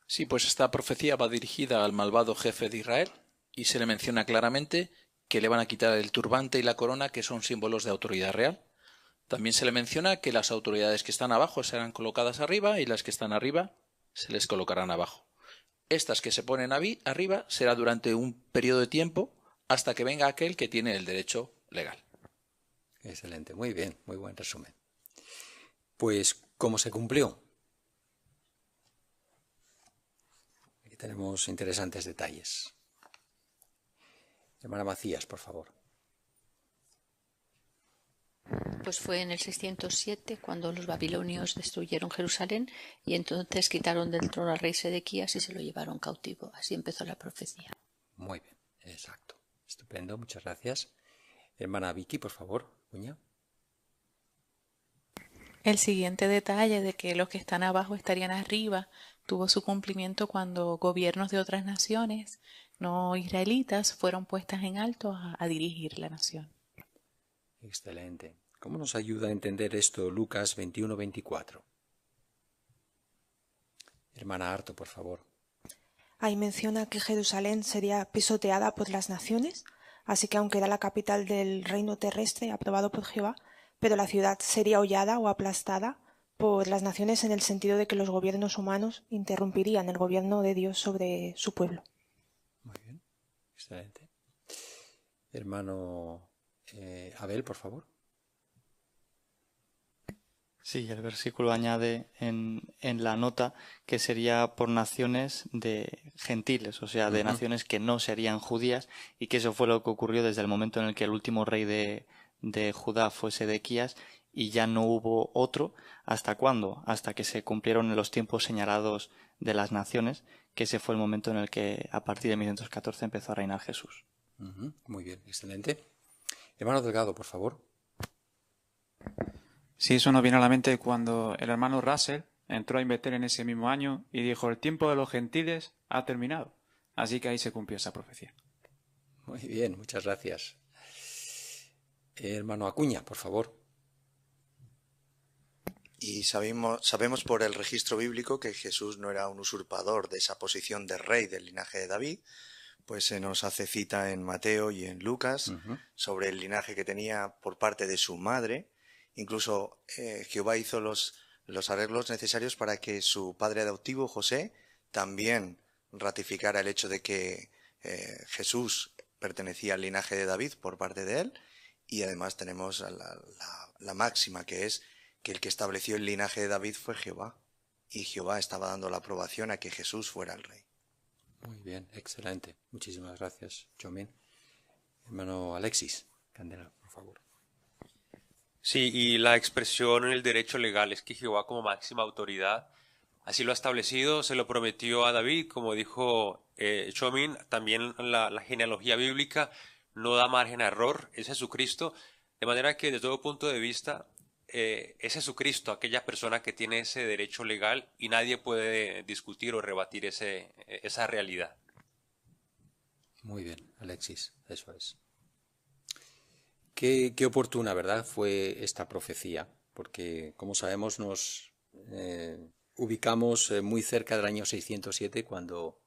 Sí, pues esta profecía va dirigida al malvado jefe de Israel y se le menciona claramente que le van a quitar el turbante y la corona, que son símbolos de autoridad real. También se le menciona que las autoridades que están abajo serán colocadas arriba y las que están arriba se les colocarán abajo. Estas que se ponen arriba será durante un periodo de tiempo hasta que venga aquel que tiene el derecho legal. Excelente, muy bien, muy buen resumen. Pues, ¿cómo se cumplió? Aquí tenemos interesantes detalles. Hermana Macías, por favor. Pues fue en el 607 cuando los babilonios destruyeron Jerusalén y entonces quitaron del trono al rey Sedequías y se lo llevaron cautivo. Así empezó la profecía. Muy bien, exacto. Estupendo, muchas gracias. Hermana Vicky, por favor, cuña. El siguiente detalle de que los que están abajo estarían arriba tuvo su cumplimiento cuando gobiernos de otras naciones no israelitas fueron puestas en alto a dirigir la nación. Excelente. ¿Cómo nos ayuda a entender esto Lucas 21-24? Hermana Harto, por favor. Ahí menciona que Jerusalén sería pisoteada por las naciones, así que aunque era la capital del reino terrestre aprobado por Jehová, pero la ciudad sería hollada o aplastada por las naciones en el sentido de que los gobiernos humanos interrumpirían el gobierno de Dios sobre su pueblo. Muy bien, excelente. Hermano Abel, por favor. Sí, el versículo añade en la nota que sería por naciones de gentiles, o sea, de naciones que no serían judías, y que eso fue lo que ocurrió desde el momento en el que el último rey de Judá fue Sedequías, y ya no hubo otro. ¿Hasta cuándo? Hasta que se cumplieron los tiempos señalados de las naciones, que ese fue el momento en el que a partir de 1914 empezó a reinar Jesús. Muy bien, excelente. Hermano Delgado, por favor. Sí, eso nos viene a la mente cuando el hermano Russell entró a Invetel en ese mismo año y dijo: el tiempo de los gentiles ha terminado. Así que ahí se cumplió esa profecía. Muy bien, muchas gracias. Hermano Acuña, por favor. Y sabemos por el registro bíblico que Jesús no era un usurpador de esa posición de rey del linaje de David, pues se nos hace cita en Mateo y en Lucas sobre el linaje que tenía por parte de su madre. Incluso Jehová hizo los arreglos necesarios para que su padre adoptivo, José, también ratificara el hecho de que Jesús pertenecía al linaje de David por parte de él. Y además tenemos la máxima, que es que el que estableció el linaje de David fue Jehová. Y Jehová estaba dando la aprobación a que Jesús fuera el rey. Muy bien, excelente. Muchísimas gracias, Chomín. Hermano Alexis Candela, por favor. Sí, y la expresión en el derecho legal es que Jehová como máxima autoridad así lo ha establecido, se lo prometió a David, como dijo Chomín, también la genealogía bíblica no da margen a error, es Jesucristo, de manera que desde todo punto de vista es Jesucristo aquella persona que tiene ese derecho legal y nadie puede discutir o rebatir esa realidad. Muy bien, Alexis, eso es. Qué oportuna, ¿verdad?, fue esta profecía, porque, como sabemos, nos ubicamos muy cerca del año 607, cuando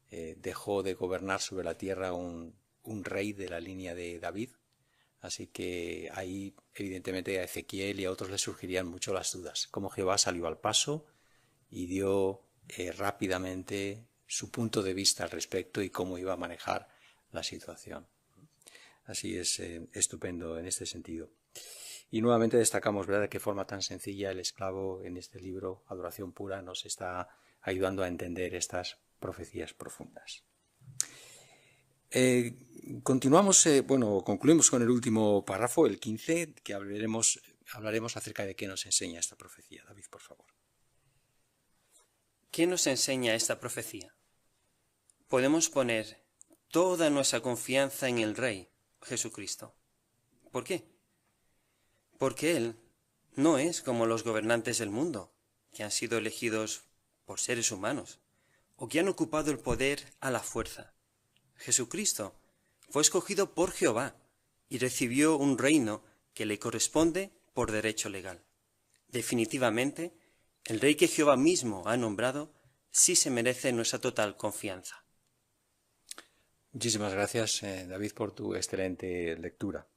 dejó de gobernar sobre la tierra un rey de la línea de David. Así que ahí, evidentemente, a Ezequiel y a otros les surgirían mucho las dudas. Cómo Jehová salió al paso y dio rápidamente su punto de vista al respecto y cómo iba a manejar la situación. Así es, estupendo en este sentido. Y nuevamente destacamos, ¿verdad?, de qué forma tan sencilla el esclavo en este libro, Adoración Pura, nos está ayudando a entender estas profecías profundas. Continuamos, concluimos con el último párrafo, el 15, que hablaremos acerca de qué nos enseña esta profecía. David, por favor. ¿Qué nos enseña esta profecía? Podemos poner toda nuestra confianza en el Rey, Jesucristo. ¿Por qué? Porque Él no es como los gobernantes del mundo, que han sido elegidos por seres humanos, o que han ocupado el poder a la fuerza. Jesucristo fue escogido por Jehová y recibió un reino que le corresponde por derecho legal. Definitivamente, el Rey que Jehová mismo ha nombrado sí se merece nuestra total confianza. Muchísimas gracias, David, por tu excelente lectura.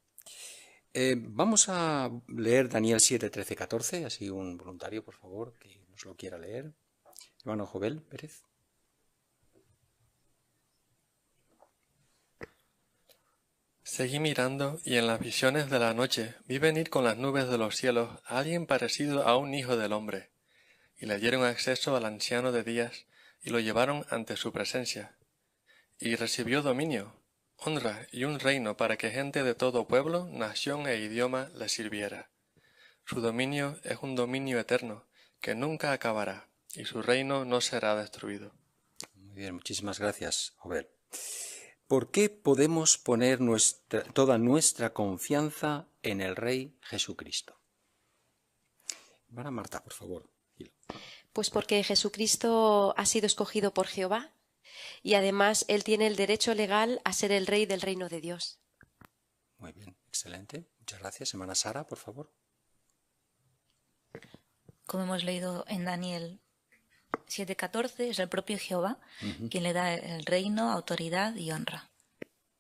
Vamos a leer Daniel 7, 13, 14, así un voluntario, por favor, que nos lo quiera leer. Hermano Jovel Pérez. Seguí mirando, y en las visiones de la noche vi venir con las nubes de los cielos a alguien parecido a un hijo del hombre, y le dieron acceso al anciano de días, y lo llevaron ante su presencia. Y recibió dominio, honra y un reino para que gente de todo pueblo, nación e idioma le sirviera. Su dominio es un dominio eterno, que nunca acabará, y su reino no será destruido. Muy bien, muchísimas gracias, Jovel. ¿Por qué podemos poner toda nuestra confianza en el Rey Jesucristo? Hermana Marta, por favor. Pues porque Jesucristo ha sido escogido por Jehová y además Él tiene el derecho legal a ser el Rey del reino de Dios. Muy bien, excelente. Muchas gracias. Hermana Sara, por favor. Como hemos leído en Daniel 7:14, es el propio Jehová quien le da el reino, autoridad y honra.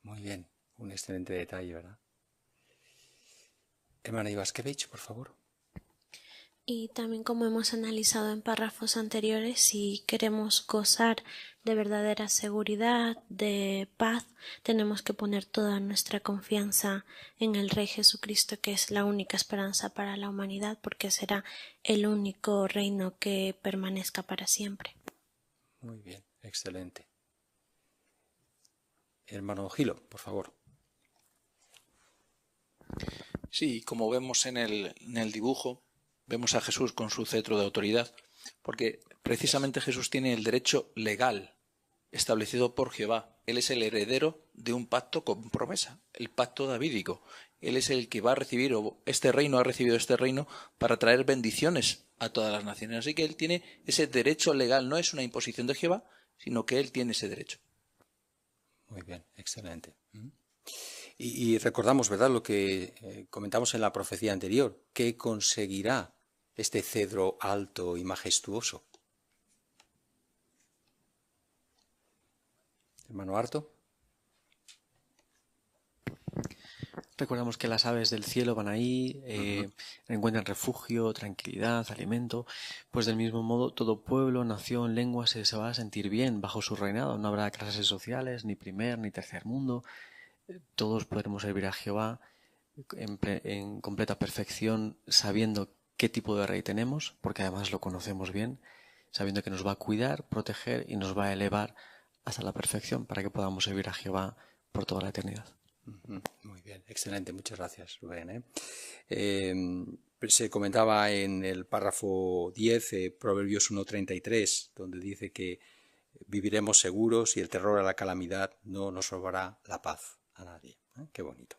Muy bien, un excelente detalle, ¿verdad? Hermana Ivaskevich, por favor. Y también, como hemos analizado en párrafos anteriores, si queremos gozar de verdadera seguridad, de paz, tenemos que poner toda nuestra confianza en el Rey Jesucristo, que es la única esperanza para la humanidad, porque será el único reino que permanezca para siempre. Muy bien, excelente. Hermano Gilo, por favor. Sí, como vemos en el dibujo, vemos a Jesús con su cetro de autoridad, porque precisamente Jesús tiene el derecho legal establecido por Jehová. Él es el heredero de un pacto con promesa, el pacto davídico. Él es el que va a recibir, o este reino ha recibido este reino para traer bendiciones a todas las naciones. Así que él tiene ese derecho legal, no es una imposición de Jehová, sino que él tiene ese derecho. Muy bien, excelente. Y recordamos, ¿verdad?, lo que comentamos en la profecía anterior. ¿Qué conseguirá este cedro alto y majestuoso? Hermano Arto. Recordamos que las aves del cielo van ahí, encuentran refugio, tranquilidad, alimento. Pues del mismo modo, todo pueblo, nación, lengua se va a sentir bien bajo su reinado. No habrá clases sociales, ni primer ni tercer mundo. Todos podremos servir a Jehová en completa perfección, sabiendo qué tipo de rey tenemos, porque además lo conocemos bien, sabiendo que nos va a cuidar, proteger y nos va a elevar hasta la perfección para que podamos servir a Jehová por toda la eternidad. Muy bien, excelente, muchas gracias, Rubén. Se comentaba en el párrafo 10, Proverbios 1:33, donde dice que viviremos seguros y el terror a la calamidad no nos robará la paz a nadie. Qué bonito.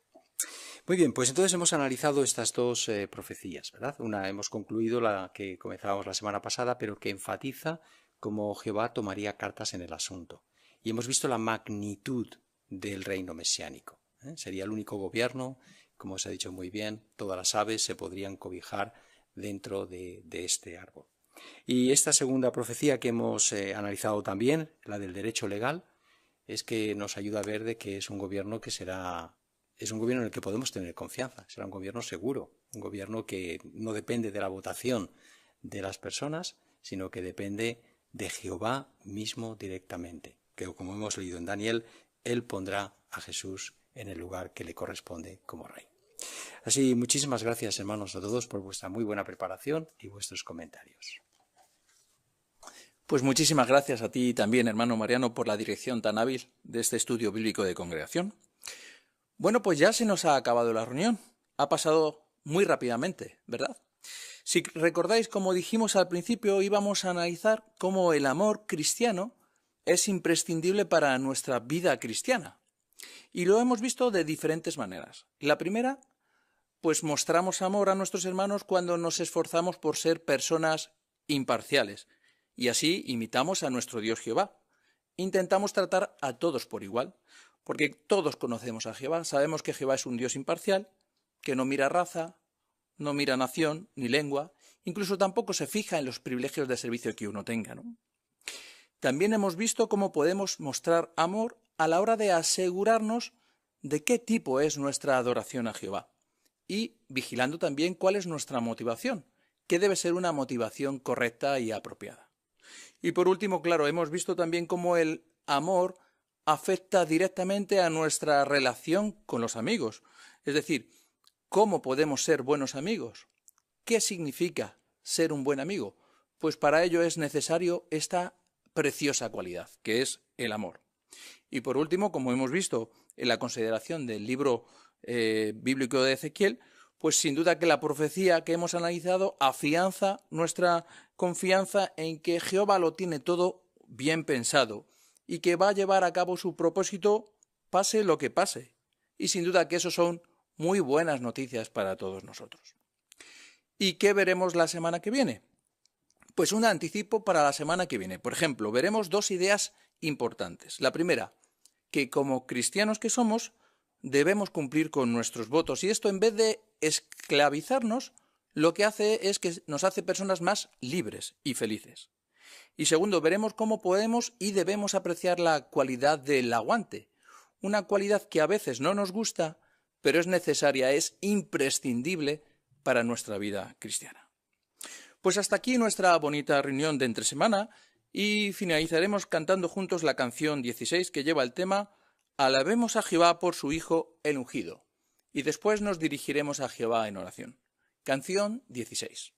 Muy bien, pues entonces hemos analizado estas dos profecías, ¿verdad? Una hemos concluido, la que comenzábamos la semana pasada, pero que enfatiza cómo Jehová tomaría cartas en el asunto. Y hemos visto la magnitud del reino mesiánico. Sería el único gobierno, como se ha dicho muy bien, todas las aves se podrían cobijar dentro de este árbol. Y esta segunda profecía que hemos analizado también, la del derecho legal, es que nos ayuda a ver de que es un gobierno que es un gobierno en el que podemos tener confianza, será un gobierno seguro, un gobierno que no depende de la votación de las personas, sino que depende de Jehová mismo directamente, que como hemos leído en Daniel, él pondrá a Jesús en el lugar que le corresponde como rey. Así, muchísimas gracias, hermanos, a todos por vuestra muy buena preparación y vuestros comentarios. Pues muchísimas gracias a ti también, hermano Mariano, por la dirección tan hábil de este estudio bíblico de congregación. Bueno, pues ya se nos ha acabado la reunión. Ha pasado muy rápidamente, ¿verdad? Si recordáis, como dijimos al principio, íbamos a analizar cómo el amor cristiano es imprescindible para nuestra vida cristiana. Y lo hemos visto de diferentes maneras. La primera, pues mostramos amor a nuestros hermanos cuando nos esforzamos por ser personas imparciales. Y así imitamos a nuestro Dios Jehová. Intentamos tratar a todos por igual, porque todos conocemos a Jehová, sabemos que Jehová es un Dios imparcial, que no mira raza, no mira nación ni lengua, incluso tampoco se fija en los privilegios de servicio que uno tenga, ¿no? También hemos visto cómo podemos mostrar amor a la hora de asegurarnos de qué tipo es nuestra adoración a Jehová y vigilando también cuál es nuestra motivación, que debe ser una motivación correcta y apropiada. Y por último, claro, hemos visto también cómo el amor afecta directamente a nuestra relación con los amigos. Es decir, ¿cómo podemos ser buenos amigos? ¿Qué significa ser un buen amigo? Pues para ello es necesario esta preciosa cualidad, que es el amor. Y por último, como hemos visto en la consideración del libro bíblico de Ezequiel, pues sin duda que la profecía que hemos analizado afianza nuestra confianza en que Jehová lo tiene todo bien pensado y que va a llevar a cabo su propósito pase lo que pase. Y sin duda que eso son muy buenas noticias para todos nosotros. ¿Y qué veremos la semana que viene? Pues un anticipo para la semana que viene. Por ejemplo, veremos dos ideas importantes. La primera, que como cristianos que somos, debemos cumplir con nuestros votos. Y esto, en vez de esclavizarnos, lo que hace es que nos hace personas más libres y felices. Y segundo, veremos cómo podemos y debemos apreciar la cualidad del aguante. Una cualidad que a veces no nos gusta, pero es necesaria, es imprescindible para nuestra vida cristiana. Pues hasta aquí nuestra bonita reunión de entre semana y finalizaremos cantando juntos la canción 16 que lleva el tema Alabemos a Jehová por su Hijo el Ungido. Y después nos dirigiremos a Jehová en oración. Canción 16.